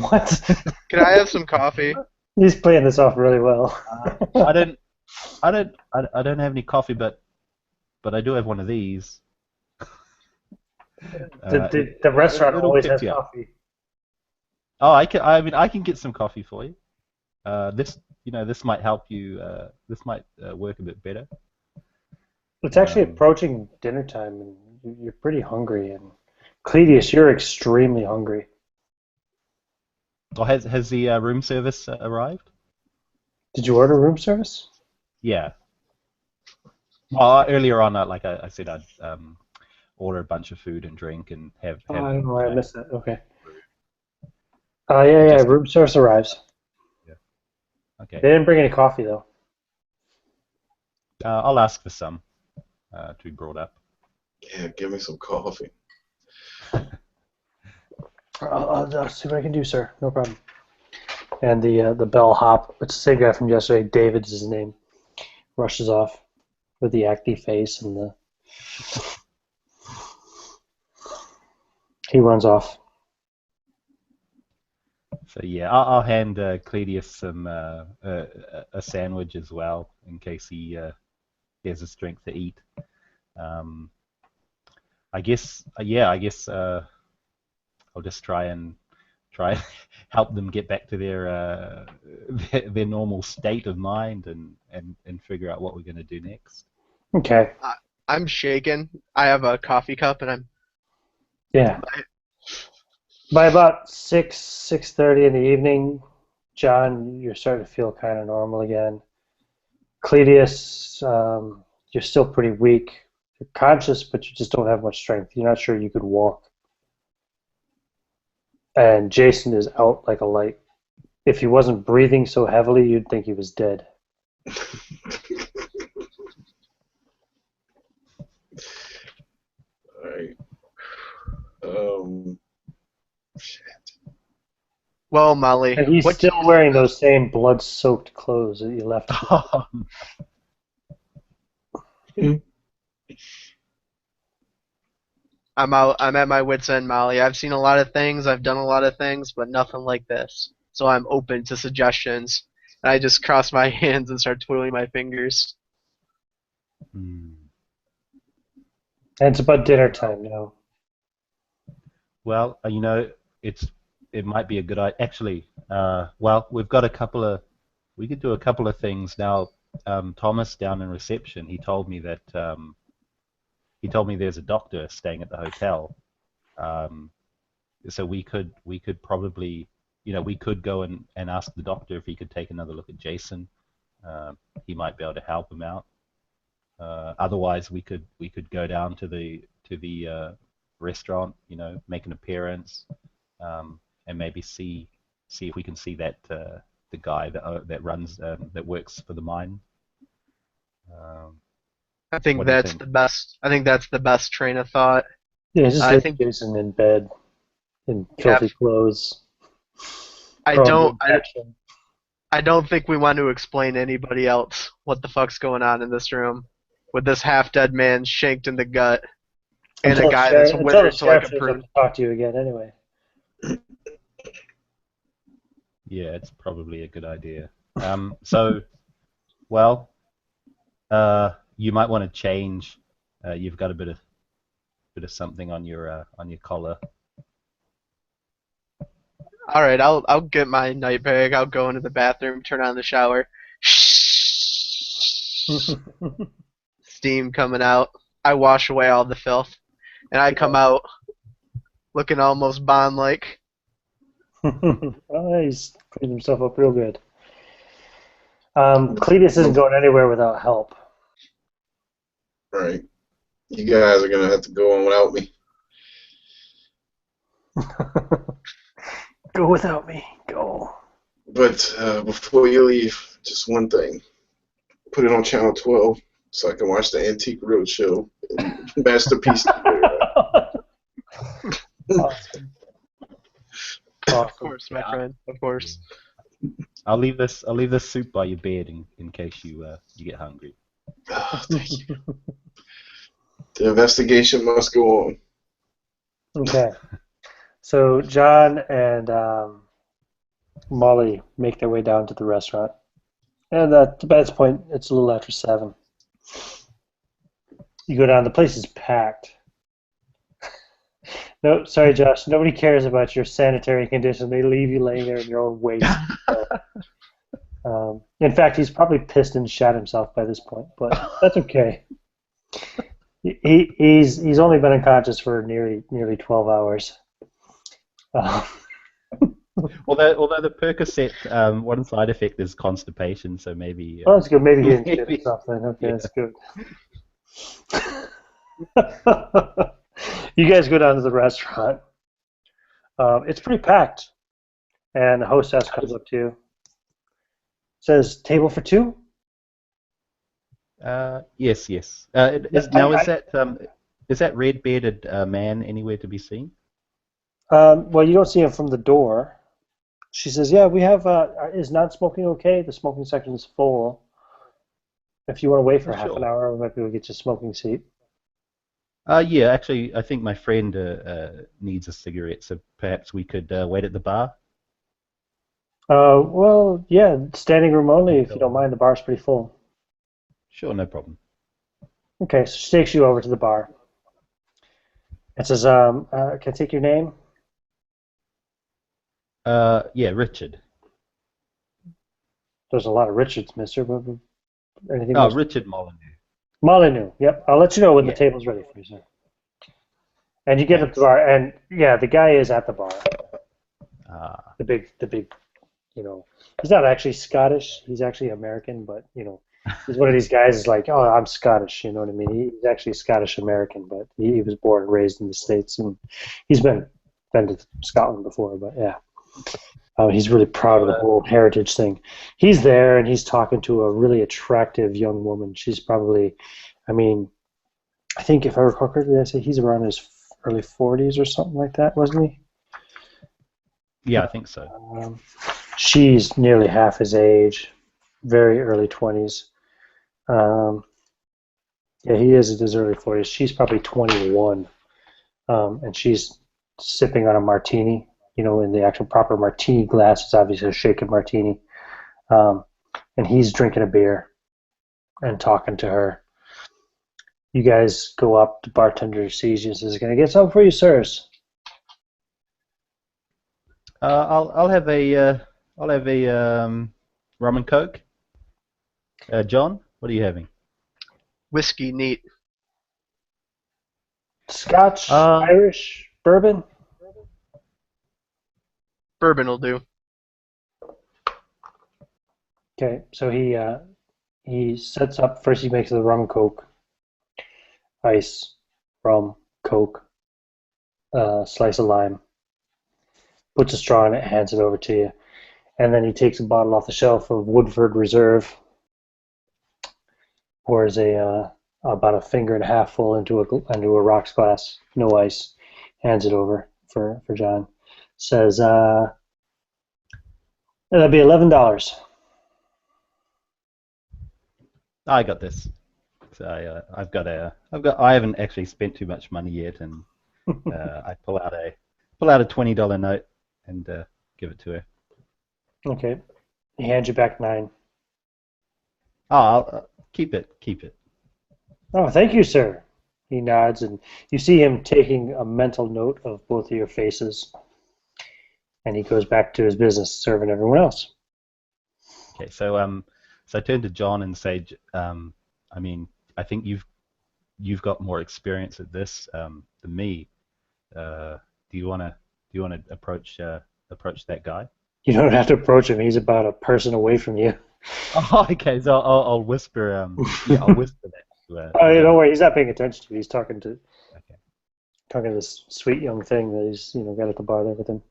What? Can I have some coffee? He's playing this off really well. I don't have any coffee, but I do have one of these. The restaurant it'll always pick has you up. coffee. Oh, I can get some coffee for you. This might help you. This might work a bit better. It's actually approaching dinner time, and you're pretty hungry. And Cletus, you're extremely hungry. Oh, has the room service arrived? Did you order room service? Yeah. Well, earlier on, I said I'd order a bunch of food and drink and have. Oh, I don't know why I missed that. Okay. Yeah. Yeah. Room service arrives. Okay. They didn't bring any coffee though. I'll ask for some to be brought up. Yeah, give me some coffee. I'll see what I can do, sir. No problem. And the bellhop, it's the same guy from yesterday. David's his name. Rushes off with the acne face and the. He runs off. So yeah, I'll hand Cletus some a sandwich as well in case he has the strength to eat. I guess I'll just try and help them get back to their normal state of mind and figure out what we're going to do next. Okay. I'm shaken. I have a coffee cup and I'm. Yeah. By about 6:30 in the evening, John, you're starting to feel kind of normal again. Cletus, you're still pretty weak. You're conscious, but you just don't have much strength. You're not sure you could walk. And Jason is out like a light. If he wasn't breathing so heavily, you'd think he was dead. Alright. Shit. Well, Molly, And he's what still wearing those same blood-soaked clothes that you left. I'm out. I'm at my wit's end, Molly. I've seen a lot of things. I've done a lot of things, but nothing like this. So I'm open to suggestions. And I just cross my hands and start twiddling my fingers. And it's about dinner time now. Well, it might be a good idea. Actually, well, we've got we could do a couple of things now. Thomas down in reception, he told me that there's a doctor staying at the hotel. So we could probably, we could go and ask the doctor if he could take another look at Jason. He might be able to help him out. Otherwise, we could go down to the restaurant, make an appearance, and maybe see if we can see that the guy that runs that works for the mine. I think What do you that's think? the best. I think that's the best train of thought. Yeah, just I leave think- Jason in bed in Yeah. filthy clothes. I Prone to don't. infection. I don't think we want to explain to anybody else what the fuck's going on in this room with this half-dead man shanked in the gut and Until a guy the that's sheriff- withered until to like the a sheriff shows up prune. to talk to you again anyway. Yeah, it's probably a good idea. So, well, You might want to change. You've got a bit of something on your collar. All right, I'll get my night bag. I'll go into the bathroom, turn on the shower. Steam coming out. I wash away all the filth, and I come out looking almost Bond-like. Oh, he's cleaned himself up real good. Cletus isn't going anywhere without help. Right. You guys are going to have to go on without me. Go without me. Go. But before you leave, just one thing. Put it on Channel 12 so I can watch the Antique Roadshow and Masterpiece. Awesome. Of course, my friend. Of course. I'll leave this soup by your bed in case you get hungry. Oh, thank you. The investigation must go on. Okay. So John and Molly make their way down to the restaurant. And at this point, it's a little after 7. You go down, the place is packed. No, sorry, Josh. Nobody cares about your sanitary condition. They leave you laying there in your own waste. In fact, he's probably pissed and shat himself by this point, but that's okay. He's only been unconscious for nearly 12 hours. Although the Percocet, one side effect is constipation, so maybe. Oh, that's good. Maybe he didn't shit himself then. Okay, Yeah. that's good. You guys go down to the restaurant. It's pretty packed, and the hostess comes up to you. Says, "Table for 2?" Yes. Is Yes, that red-bearded man anywhere to be seen? Well, you don't see him from the door. She says, "Yeah, we have. Is non-smoking okay? The smoking section is full. If you want to wait for half an hour, we might be able to get you a smoking seat." Yeah, actually, I think my friend needs a cigarette, so perhaps we could wait at the bar. Well, yeah, standing room only. If you don't mind, the bar's pretty full. Sure, no problem. Okay, so she takes you over to the bar. It says, "Can I take your name?" Yeah, Richard. There's a lot of Richards, mister. Anything Oh, else? Richard Molyneux. Molyneux. Yep. I'll let you know when the Yeah. table's ready for you, sir. And you get up to the bar, and yeah, the guy is at the bar. The big, he's not actually Scottish. He's actually American, but he's one of these guys who's like, oh, I'm Scottish. You know what I mean? He's actually Scottish American, but he was born and raised in the States, and he's been to Scotland before. But yeah, he's really proud of the whole heritage thing. He's there, and he's talking to a really attractive young woman. She's probably, I think if I recall correctly, I say he's around his early 40s or something like that, wasn't he? Yeah, I think so. She's nearly half his age, very early 20s. Yeah, he is in his early 40s. She's probably 21, and she's sipping on a martini. In the actual proper martini glass, it's obviously a shaken martini. And he's drinking a beer and talking to her. You guys go up, the bartender sees you and says, "Can I get something for you, sirs?" I'll have a rum and coke. John, what are you having? Whiskey neat. Scotch, Irish, bourbon? Bourbon will do. Okay, so he sets up, first he makes the rum and coke, ice, rum, coke, slice of lime, puts a straw in it, hands it over to you, and then he takes a bottle off the shelf of Woodford Reserve, pours about a finger and a half full into a rocks glass, no ice, hands it over for John, says, that'll be $11. I got this. So I haven't actually spent too much money yet, and I pull out a $20 note and give it to her. Okay, he hands you back $9. Oh, keep it. Oh, thank you, sir. He nods, and you see him taking a mental note of both of your faces, and he goes back to his business, serving everyone else. Okay, so I turn to John and say, I mean, I think you've got more experience at this than me. Do you wanna approach that guy? You don't have to approach him. He's about a person away from you. Oh, okay. So I'll whisper. Yeah, I'll whisper that. Oh, don't worry. He's not paying attention to you. He's talking to Okay. this sweet young thing that he's got at the bar there with him.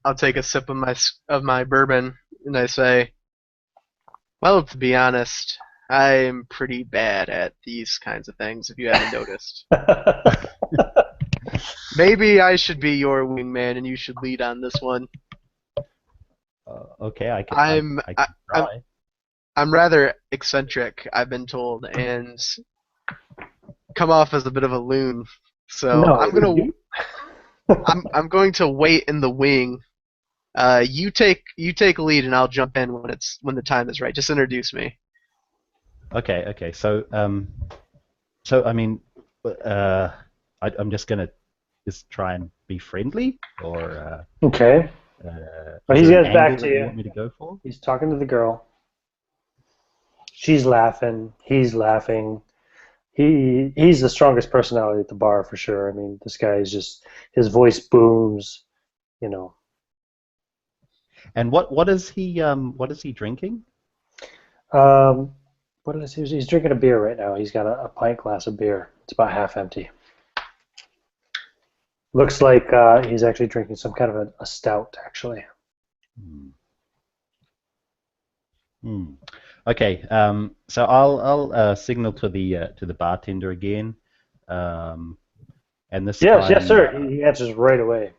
I'll take a sip of my bourbon, and I say, well, to be honest, I'm pretty bad at these kinds of things, if you haven't noticed. Maybe I should be your wingman, and you should lead on this one. Okay, I can try. I'm rather eccentric, I've been told, and come off as a bit of a loon. So No, I'm going to wait in the wing. You take lead, and I'll jump in when the time is right. Just introduce me. Okay. So I mean, I'm just gonna try and be friendly, or okay. But is he's there got an his back angle to that you you. want me to go for? He's talking to the girl. She's laughing. He's laughing. He's the strongest personality at the bar for sure. I mean, this guy is just, his voice booms. You know. And what is he drinking? What is he? He's drinking a beer right now. He's got a pint glass of beer. It's about half empty. Looks like he's actually drinking some kind of a stout, actually. Okay. So I'll signal to the bartender again. And this Yes, time, yes, sir. He answers right away.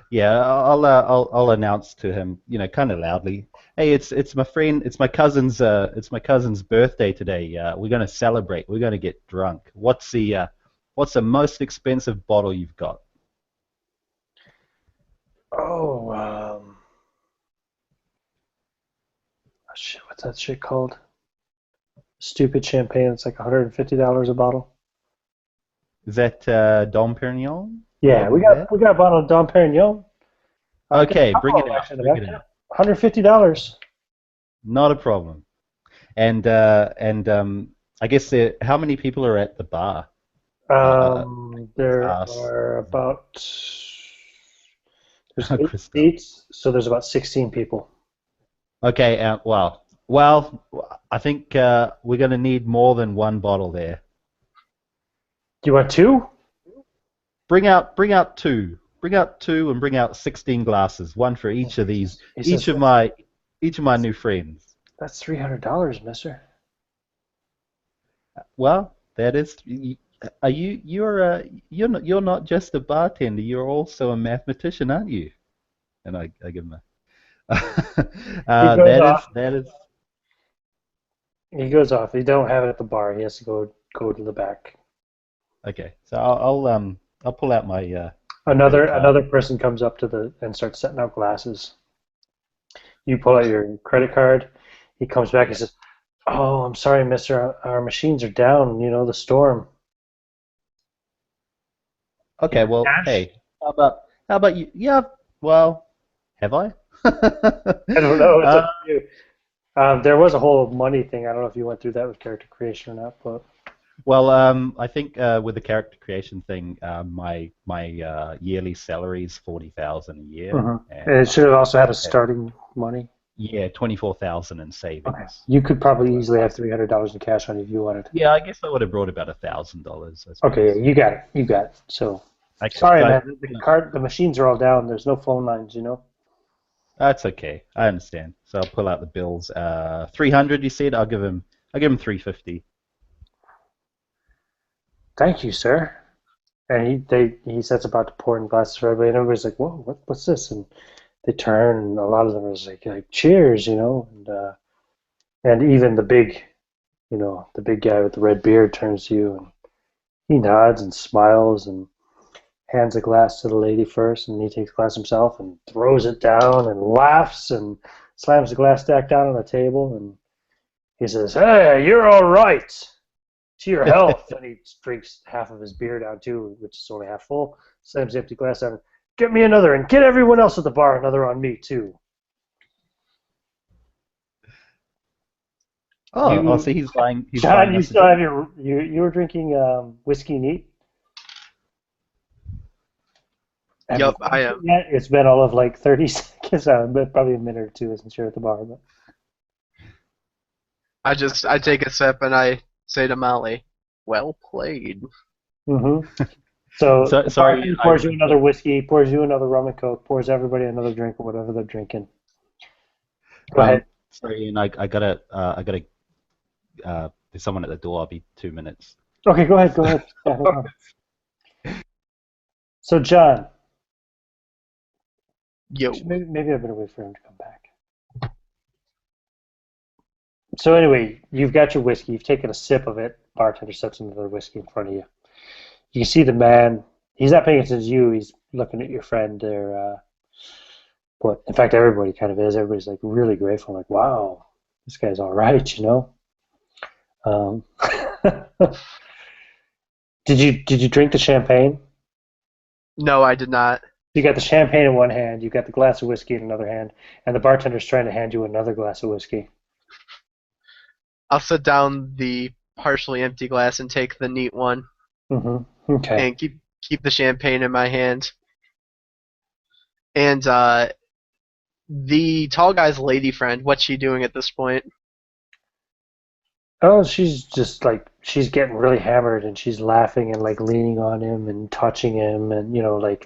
Yeah, I'll announce to him, kind of loudly. Hey, it's my friend, it's my cousin's birthday today. We're gonna celebrate. We're gonna get drunk. What's the most expensive bottle you've got? Oh, shit, what's that shit called? Stupid champagne. It's like $150 a bottle. Is that Dom Perignon? Yeah, we got a bottle of Dom Perignon. Okay, bring it out. Bring it out. $150. Not a problem. And I guess how many people are at the bar? There us. are about there's 8 Crystal. seats, so there's about 16 people. Okay, well, I think we're going to need more than one bottle there. Do you want 2? Bring out two. Bring out 2 and bring out 16 glasses, one for each of these, each of my new friends. That's $300, mister. Well, that is. You're not just a bartender. You're also a mathematician, aren't you? And I give him a. That is. He goes off. He don't have it at the bar. He has to go to the back. Okay, so I'll pull out my. Another person comes up and starts setting out glasses. You pull out your credit card. He comes back and says, "Oh, I'm sorry, mister. Our machines are down. You know, the storm." Okay, well, Cash? hey, how about you? Yeah, well, have I? I don't know. It's up to you. There was a whole money thing. I don't know if you went through that with character creation or not, but. Well, I think with the character creation thing, my yearly salary is 40,000 a year, And it should have also had a starting money. Yeah, 24,000 in savings. Okay. You could probably easily have $300 in cash on you if you wanted. Yeah, I guess I would have brought about $1,000. Okay, you got it. You got it. So, sorry, man. The machines are all down. There's no phone lines. That's okay. I understand. So I'll pull out the bills. 300. You said I'll give him 350. Thank you, sir. And he sets about to pour in glasses for everybody, and everybody's like, "Whoa, what's this?" And they turn, and a lot of them are like "Cheers," and even the big guy with the red beard turns to you, and he nods and smiles and hands a glass to the lady first, and he takes a glass himself and throws it down and laughs and slams the glass stack down on the table, and He says, "Hey, you're all right. To your health." And he drinks half of his beer down too, which is only half full. Slams the empty glass down. "Get me another, and get everyone else at the bar another on me too." Oh, see, he's buying John, you us a still have drink. you were drinking whiskey neat? Have Yup, you I finished it am. yet? It's been all of like 30 seconds, but probably a minute or two, isn't sure at the bar. But I take a sip and I say to Molly, "Well played." So So, the sorry, bartender pours you another whiskey, pours you another rum and coke, pours everybody another drink or whatever they're drinking. Go ahead. Sorry, Ian, I gotta. There's someone at the door. I'll be 2 minutes. Okay, go ahead. Yeah, no problem. So John, Yo. maybe I better wait for him to come back. So anyway, you've got your whiskey. You've taken a sip of it. Bartender sips another whiskey in front of you. You can see the man. He's not paying attention to you. He's looking at your friend there. But in fact, everybody kind of is. Everybody's like really grateful. Like, wow, this guy's all right, you know. Did you drink the champagne? No, I did not. You got the champagne in one hand. You got the glass of whiskey in another hand, and the bartender's trying to hand you another glass of whiskey. I'll set down the partially empty glass and take the neat one Okay. and keep the champagne in my hand. And the tall guy's lady friend, what's she doing at this point? Oh, she's just like she's getting really hammered, and she's laughing and like leaning on him and touching him, and you know, like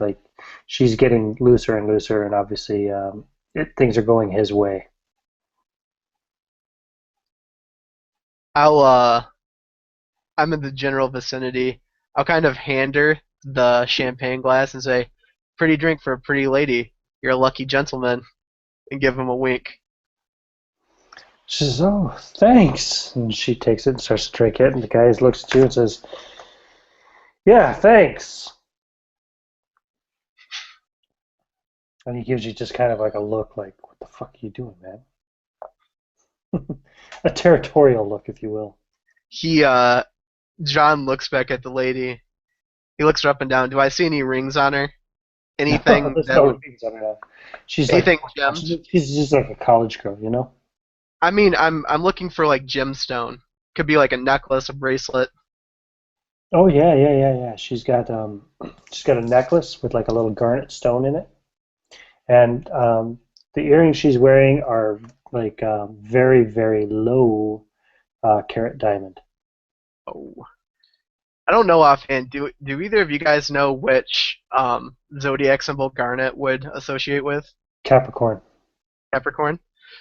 she's getting looser and looser, and obviously things are going his way. I'm in the general vicinity. I'll kind of hand her the champagne glass and say, "Pretty drink for a pretty lady. You're a lucky gentleman," and give him a wink. She says, "Oh, thanks," and she takes it and starts to drink it, and the guy looks at you and says, "Yeah, thanks." And he gives you just kind of like a look, like, "What the fuck are you doing, man?" A territorial look, if you will. John looks back at the lady. He looks her up and down. Do I see any rings on her? Anything There's that no would, rings on her. She's anything like gems? she's just like a college girl, you know. I mean, I'm looking for like gemstone. Could be like a necklace, a bracelet. Oh yeah. She's got a necklace with like a little garnet stone in it, and the earrings she's wearing are like very very low carat diamond. Oh, I don't know offhand. Do either of you guys know which zodiac symbol garnet would associate with? Capricorn. Capricorn.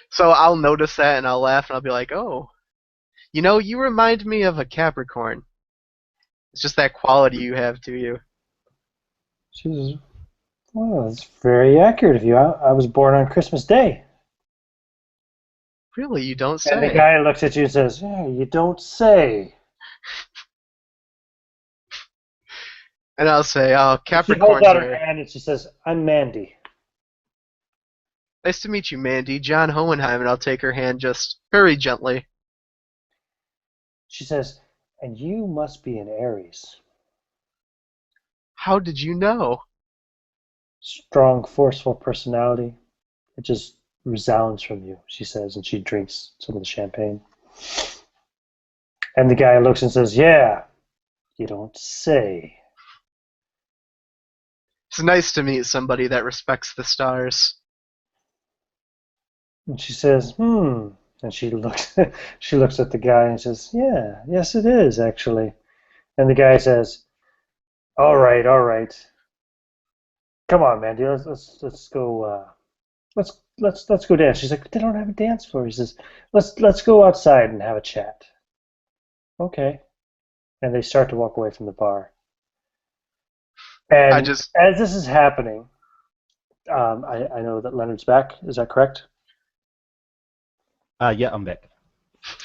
So I'll notice that and I'll laugh and I'll be like, "Oh, you remind me of a Capricorn. It's just that quality you have to you." She says, "Well, that's very accurate of you. I was born on Christmas Day." Really, you don't And the say. guy looks at you and says, "Yeah, you don't say." And I'll say, "Oh, She holds Capricorns out her are hand and she says, "I'm Mandy." nice to meet you, Mandy. John Hohenheim." And I'll take her hand just very gently. She says, "And you must be an Aries. How did you know? Strong, forceful personality. It just resounds from you," she says, and she drinks some of the champagne. And the guy looks and says, "Yeah, you don't say." It's nice to meet somebody that respects the stars. And she says, "Hmm." And she looks she looks at the guy and says, "Yeah, yes it is actually." And the guy says, all right. Come on, Mandy, let's go let's go dance." She's like, "But they don't have a dance floor." He says, Let's go outside and have a chat." Okay. And they start to walk away from the bar. And just as this is happening, I know that Leonard's back. Is that correct? Yeah, I'm back.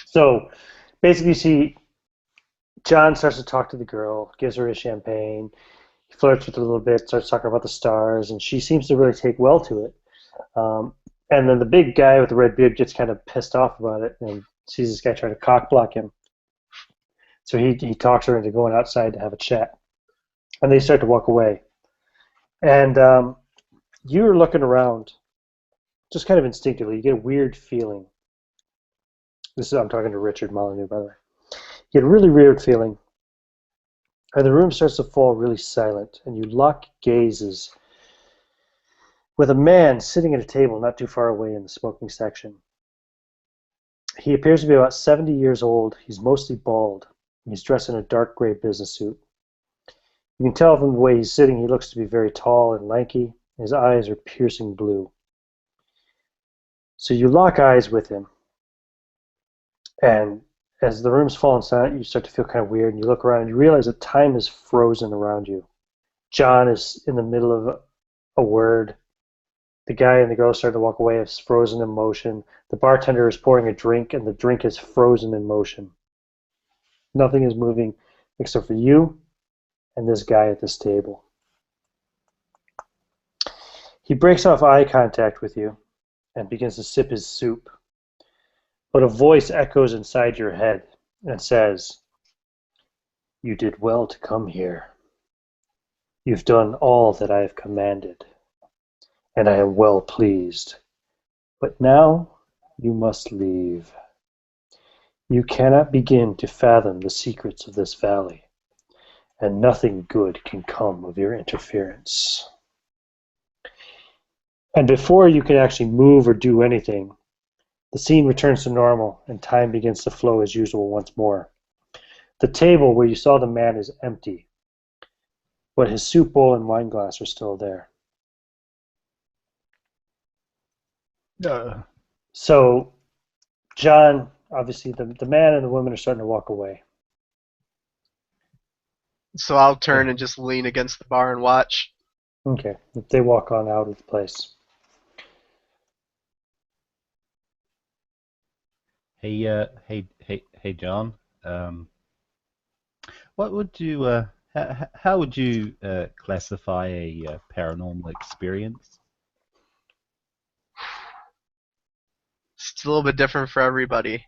So basically, you see John starts to talk to the girl, gives her his champagne, he flirts with her a little bit, starts talking about the stars, and she seems to really take well to it. And then the big guy with the red beard gets kind of pissed off about it, and sees this guy trying to cock block him. So he talks her into going outside to have a chat. And they start to walk away. And you're looking around, just kind of instinctively. You get a weird feeling. I'm talking to Richard Molyneux, by the way. You get a really weird feeling. And the room starts to fall really silent. And you lock gazes with a man sitting at a table not too far away in the smoking section. He appears to be about 70 years old. He's mostly bald. He's dressed in a dark gray business suit. You can tell from the way he's sitting, he looks to be very tall and lanky. His eyes are piercing blue. So you lock eyes with him. And as the room's falling silent, you start to feel kind of weird. And you look around and you realize that time is frozen around you. John is in the middle of a word. The guy and the girl start to walk away. It's frozen in motion. The bartender is pouring a drink, and the drink is frozen in motion. Nothing is moving except for you and this guy at this table. He breaks off eye contact with you and begins to sip his soup. But a voice echoes inside your head and says, "You did well to come here. You've done all that I have commanded, and I am well pleased. But now you must leave. You cannot begin to fathom the secrets of this valley, and nothing good can come of your interference." And before you can actually move or do anything, the scene returns to normal and time begins to flow as usual once more. The table where you saw the man is empty, but his soup bowl and wine glass are still there. So, John, obviously the man and the woman are starting to walk away. So I'll turn and just lean against the bar and watch. Okay, they walk on out of the place. Hey, John. What would you, how would you classify a paranormal experience? It's a little bit different for everybody.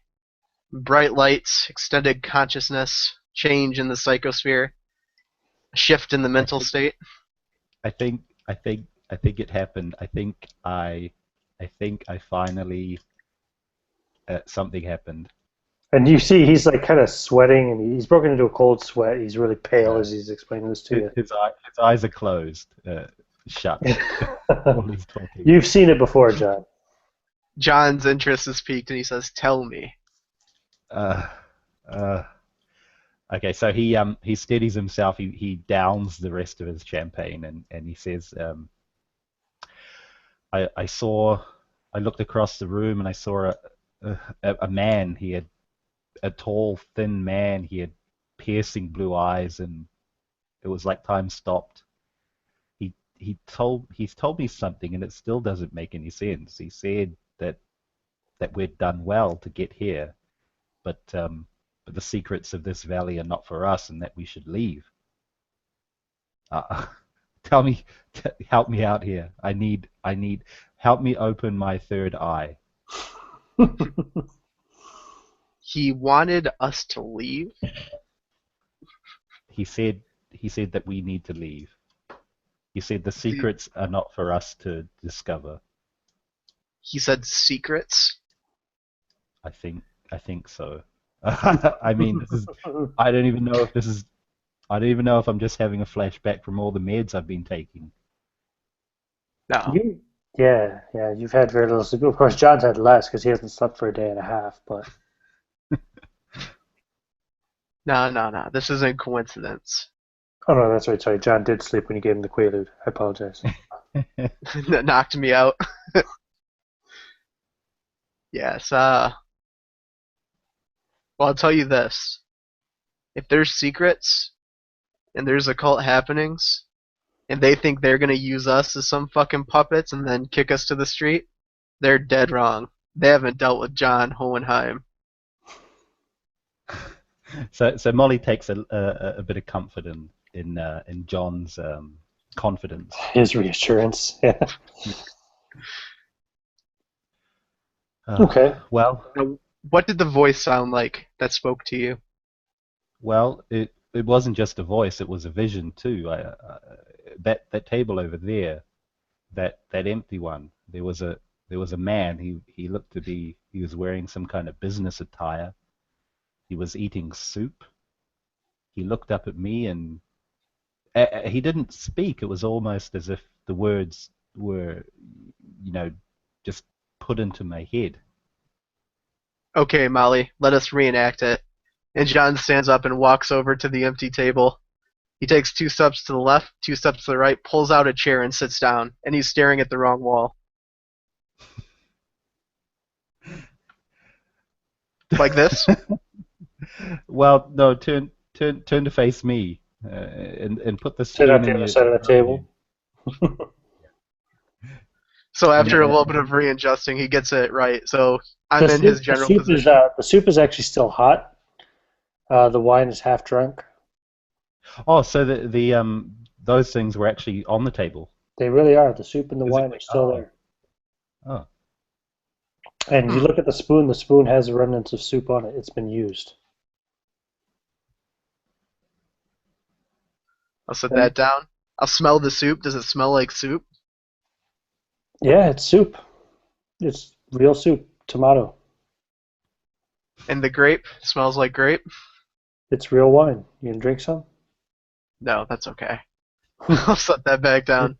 Bright lights, extended consciousness, change in the psychosphere, a shift in the mental state. I think it happened. I think I finally something happened. And you see he's like kind of sweating and he's broken into a cold sweat. He's really pale as he's explaining this to you. His eyes are closed, shut. While he's talking. You've seen it before, John. John's interest is piqued and he says, "Tell me." Okay, so he steadies himself. He downs the rest of his champagne and he says, I looked across the room and I saw a man. He had a tall, thin man. He had piercing blue eyes, and it was like time stopped. He's told me something, and it still doesn't make any sense. He said that we'd done well to get here, but the secrets of this valley are not for us, and that we should leave. Tell me, help me out here. I need, help me open my third eye. He wanted us to leave? He said that we need to leave. He said the secrets are not for us to discover. He said secrets? I think so. I mean, I don't even know if I'm just having a flashback from all the meds I've been taking. No. Yeah, you've had very little sleep. Of course, John's had less because he hasn't slept for a day and a half, but... No. This isn't coincidence. Oh, no, that's right. Sorry, John did sleep when you gave him the Quaalude. I apologize. That knocked me out. Yes, well, I'll tell you this. If there's secrets, and there's occult happenings, and they think they're gonna use us as some fucking puppets and then kick us to the street, they're dead wrong. They haven't dealt with John Hohenheim. So Molly takes a bit of comfort in John's confidence. His reassurance, yeah. Okay. Well, What did the voice sound like that spoke to you? Well, it wasn't just a voice; it was a vision too. That table over there, that empty one, there was a man. He looked to be he was wearing some kind of business attire. He was eating soup. He looked up at me and he didn't speak. It was almost as if the words were, you know, just put into my head. Okay, Molly, let us reenact it. And John stands up and walks over to the empty table. He takes 2 steps to the left, 2 steps to the right, pulls out a chair and sits down, and he's staring at the wrong wall. Like this? Well, no, turn to face me, and put the Sit spoon at the in other your. side of the table. So after a Yeah. little bit of readjusting, he gets it right. So I'm in his general the position. the soup is actually still hot. The wine is half drunk. Oh, so the those things were actually on the table. They really are. The soup and the wine Physically. are still Oh. there. Oh. And you look at the spoon. The spoon has remnants of soup on it. It's been used. I'll set that down. I'll smell the soup. Does it smell like soup? Yeah, it's soup. It's real soup. Tomato. And the grape smells like grape? It's real wine. You gonna drink some? No, that's okay. I'll set that back down.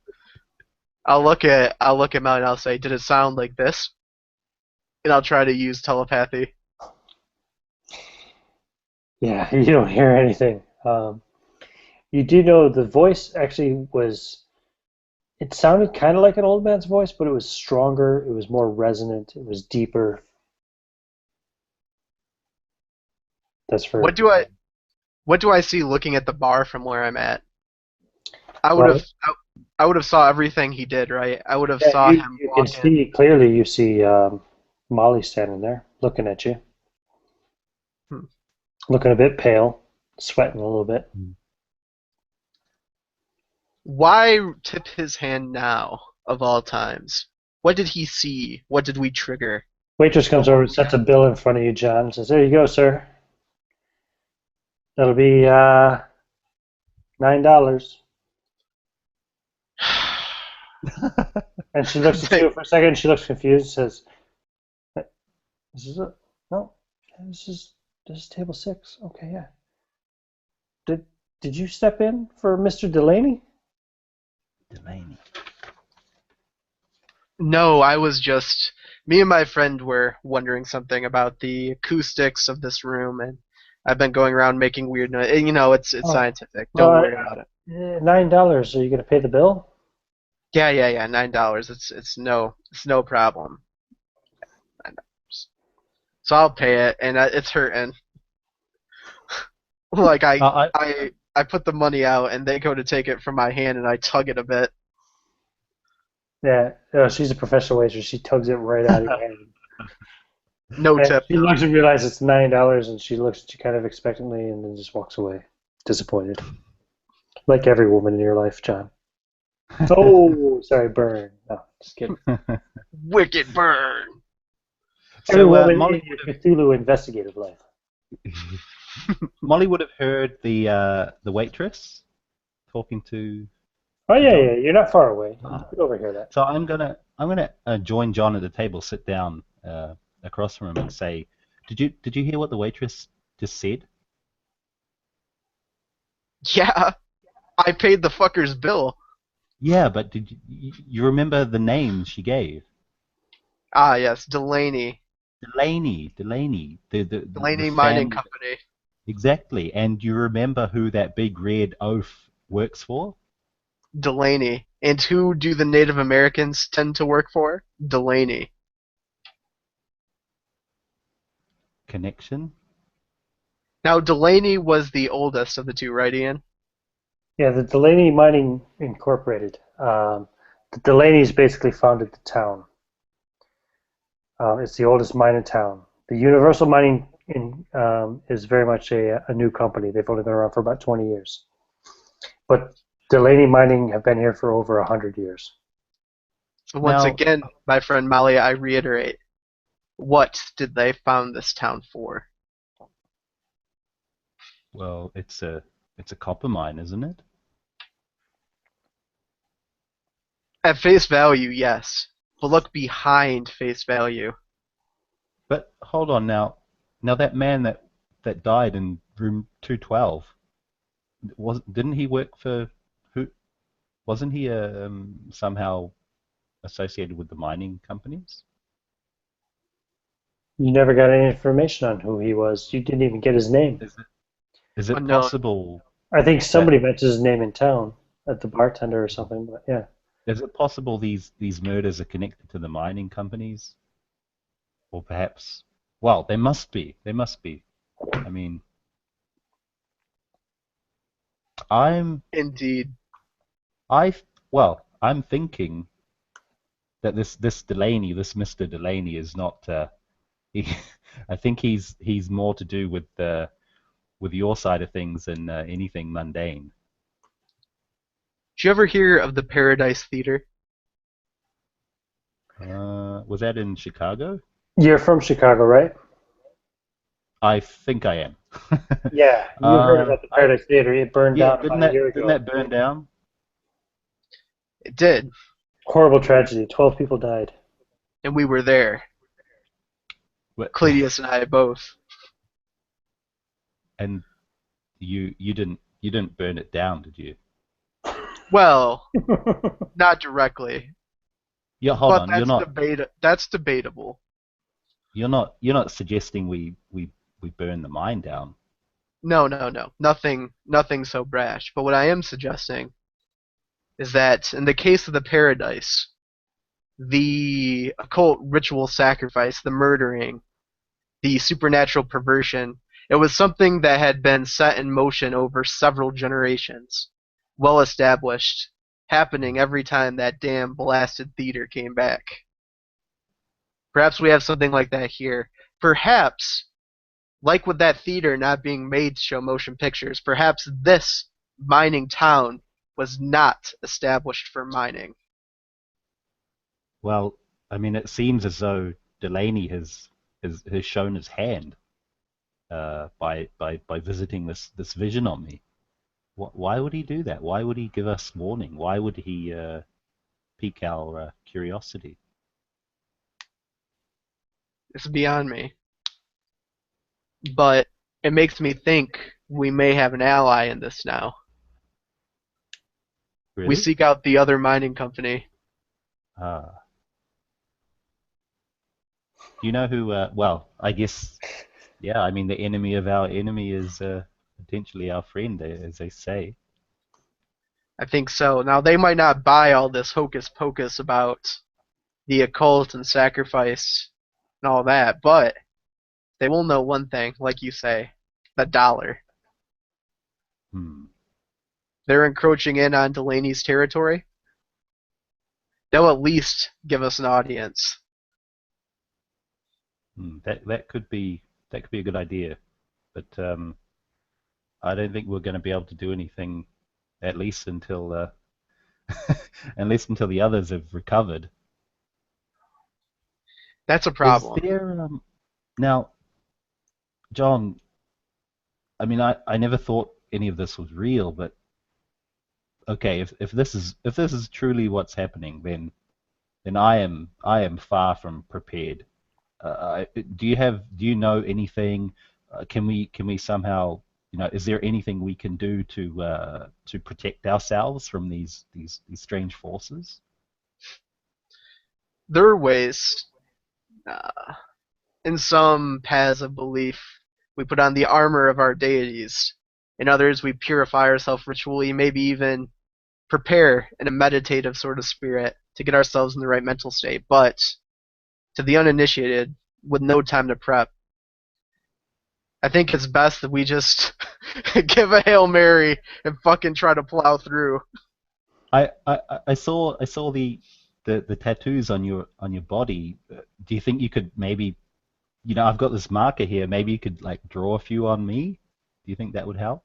I'll look at Mel and I'll say, did it sound like this? And I'll try to use telepathy. Yeah, you don't hear anything. You do know the voice actually was. It sounded kind of like an old man's voice, but it was stronger. It was more resonant. It was deeper. That's for. What do I see looking at the bar from where I'm at? I would Well, have I would have saw everything he did, right? I would have yeah, saw him you walk can in. see clearly. You see Molly standing there, looking at you, Hmm. looking a bit pale, sweating a little bit. Why tip his hand now, of all times? What did he see? What did we trigger? Waitress comes over and sets a bill in front of you, John, and says, "There you go, sir. That'll be $9." And she looks at you for a second. She looks confused. Says, "This is it? No, this is table 6. Okay, yeah. Did you step in for Mr. Delaney?" Delaney. No, I was just me and my friend were wondering something about the acoustics of this room, and I've been going around making weird noise. You know, it's Oh, scientific. well, Don't worry about it. $9. Are you gonna pay the bill? Yeah, $9. It's no problem. $9. So I'll pay it, and it's hurting. Like I I put the money out, and they go to take it from my hand, and I tug it a bit. Yeah. She's a professional waitress. She tugs it right out of your hand. No And tip. she looks and realizes it's $9, and she looks at you kind of expectantly, and then just walks away, disappointed, like every woman in your life, John. Oh, sorry, burn. No, just kidding. Wicked burn. Every so woman Molly in your Cthulhu investigative life. Molly would have heard the waitress talking to Oh yeah, John. yeah. You're not far away. You Ah. can overhear that. So I'm gonna join John at the table, sit down across from him, and say, did you hear what the waitress just said? Yeah, I paid the fucker's bill. Yeah, but did you remember the name she gave? Ah, yes, Delaney. Delaney, the Delaney Mining family. Company. Exactly. And you remember who that big red oaf works for? Delaney. And who do the Native Americans tend to work for? Delaney. Connection? Now, Delaney was the oldest of the two, right, Ian? Yeah, the Delaney Mining Incorporated. The Delaney's basically founded the town. It's the oldest mine in town. The Universal Mining is very much a new company. They've only been around for about 20 years. But Delaney Mining have been here for over 100 years. So once Now- again, my friend Molly, I reiterate, What did they found this town for? Well, it's a copper mine, isn't it? At face value, yes. But look behind face value. But hold on now. Now that man that died in room 212, didn't he work for who? Wasn't he somehow associated with the mining companies? You never got any information on who he was. You didn't even get his name. Is it Unknown. possible I think that somebody mentioned his name in town at the bartender or something, but yeah. is it possible these murders are connected to the mining companies? Or perhaps, well, they must be. They must be. I mean, I'm Indeed. I well, I'm thinking that this Delaney, this Mr. Delaney, is not. He, I think he's more to do with your side of things than anything mundane. Did you ever hear of the Paradise Theater? Was that in Chicago? You're from Chicago, right? I think I am. Yeah, you heard about the I, Paradise Theater. It burned yeah, down about a year didn't ago. that burn down? It did, Horrible tragedy. 12 people died. and we were there. What- Cletus and I both. And you didn't burn it down, did you? Well, not directly, Yeah, hold but on. that's debatable. You're not suggesting we burn the mine down. No. Nothing so brash. But what I am suggesting is that in the case of the Paradise, the occult ritual sacrifice, the murdering, the supernatural perversion, it was something that had been set in motion over several generations, well established, happening every time that damn blasted theater came back. Perhaps we have something like that here. Perhaps, like with that theater not being made to show motion pictures, perhaps this mining town was not established for mining. Well, I mean, it seems as though Delaney has shown his hand by visiting this vision on me. Why would he do that? Why would he give us warning? Why would he pique our curiosity? It's beyond me. But it makes me think we may have an ally in this now. Really? We seek out the other mining company. Ah. Do you know who? Well, I guess, yeah. I mean, the enemy of our enemy is potentially our friend, as they say. I think so. Now, they might not buy all this hocus pocus about the occult and sacrifice and all that, but they will know one thing, like you say, the dollar. Hmm. They're encroaching in on Delaney's territory. They'll at least give us an audience. That could be a good idea, but I don't think we're going to be able to do anything, at least until until the others have recovered. That's a problem. Is there now, John? I mean, I never thought any of this was real, but okay, if this is truly what's happening, then I am far from prepared. Do you know anything? Can we somehow, is there anything we can do to protect ourselves from these strange forces? There are ways. In some paths of belief, we put on the armor of our deities. In others, we purify ourselves ritually, maybe even prepare in a meditative sort of spirit to get ourselves in the right mental state. But to the uninitiated, with no time to prep, I think it's best that we just give a Hail Mary and fucking try to plow through. I saw the tattoos on your body. Do you think you could maybe, I've got this marker here. Maybe you could like draw a few on me. Do you think that would help?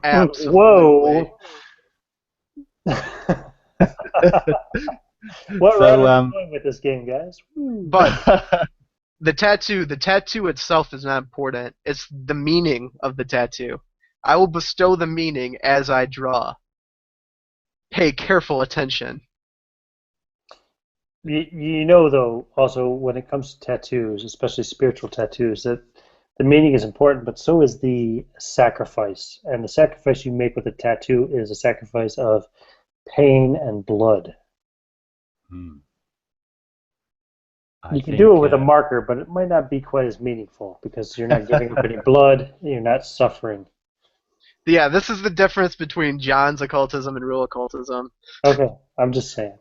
Absolutely. Whoa. What So, route are we going with this game, guys? Woo. But the tattoo itself is not important. It's the meaning of the tattoo. I will bestow the meaning as I draw. Pay careful attention. You know, though, also when it comes to tattoos, especially spiritual tattoos, that the meaning is important, but so is the sacrifice. And the sacrifice you make with a tattoo is a sacrifice of pain and blood. Hmm. You can do it with a marker, but it might not be quite as meaningful because you're not giving up any blood, you're not suffering. Yeah, this is the difference between John's occultism and real occultism. Okay, I'm just saying.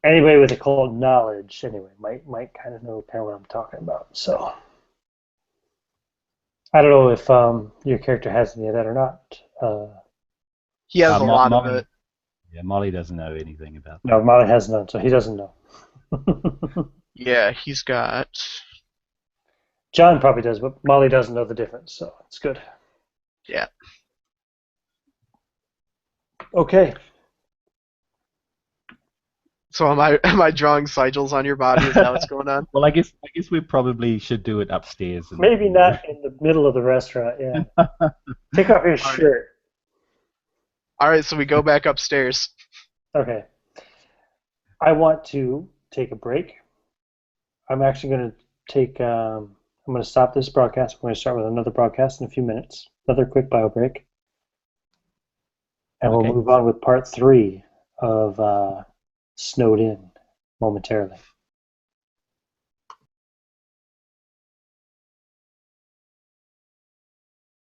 Anybody with occult knowledge, anyway, might kind of know what I'm talking about. So I don't know if your character has any of that or not. He has a lot of Molly, it. yeah, Molly doesn't know anything about that. No, Molly has none, so he doesn't know. Yeah, he's got. John probably does, but Molly doesn't know the difference, so it's good. Yeah. Okay. So am I drawing sigils on your body? Is that what's going on? Well, I guess we probably should do it upstairs. Maybe not in the middle of the restaurant, yeah. Take off your shirt. All right, so we go back upstairs. Okay. I want to take a break. I'm actually going to take, I'm going to stop this broadcast. We're going to start with another broadcast in a few minutes. Another quick bio break. And we'll move on with part 3 of Snowed In momentarily.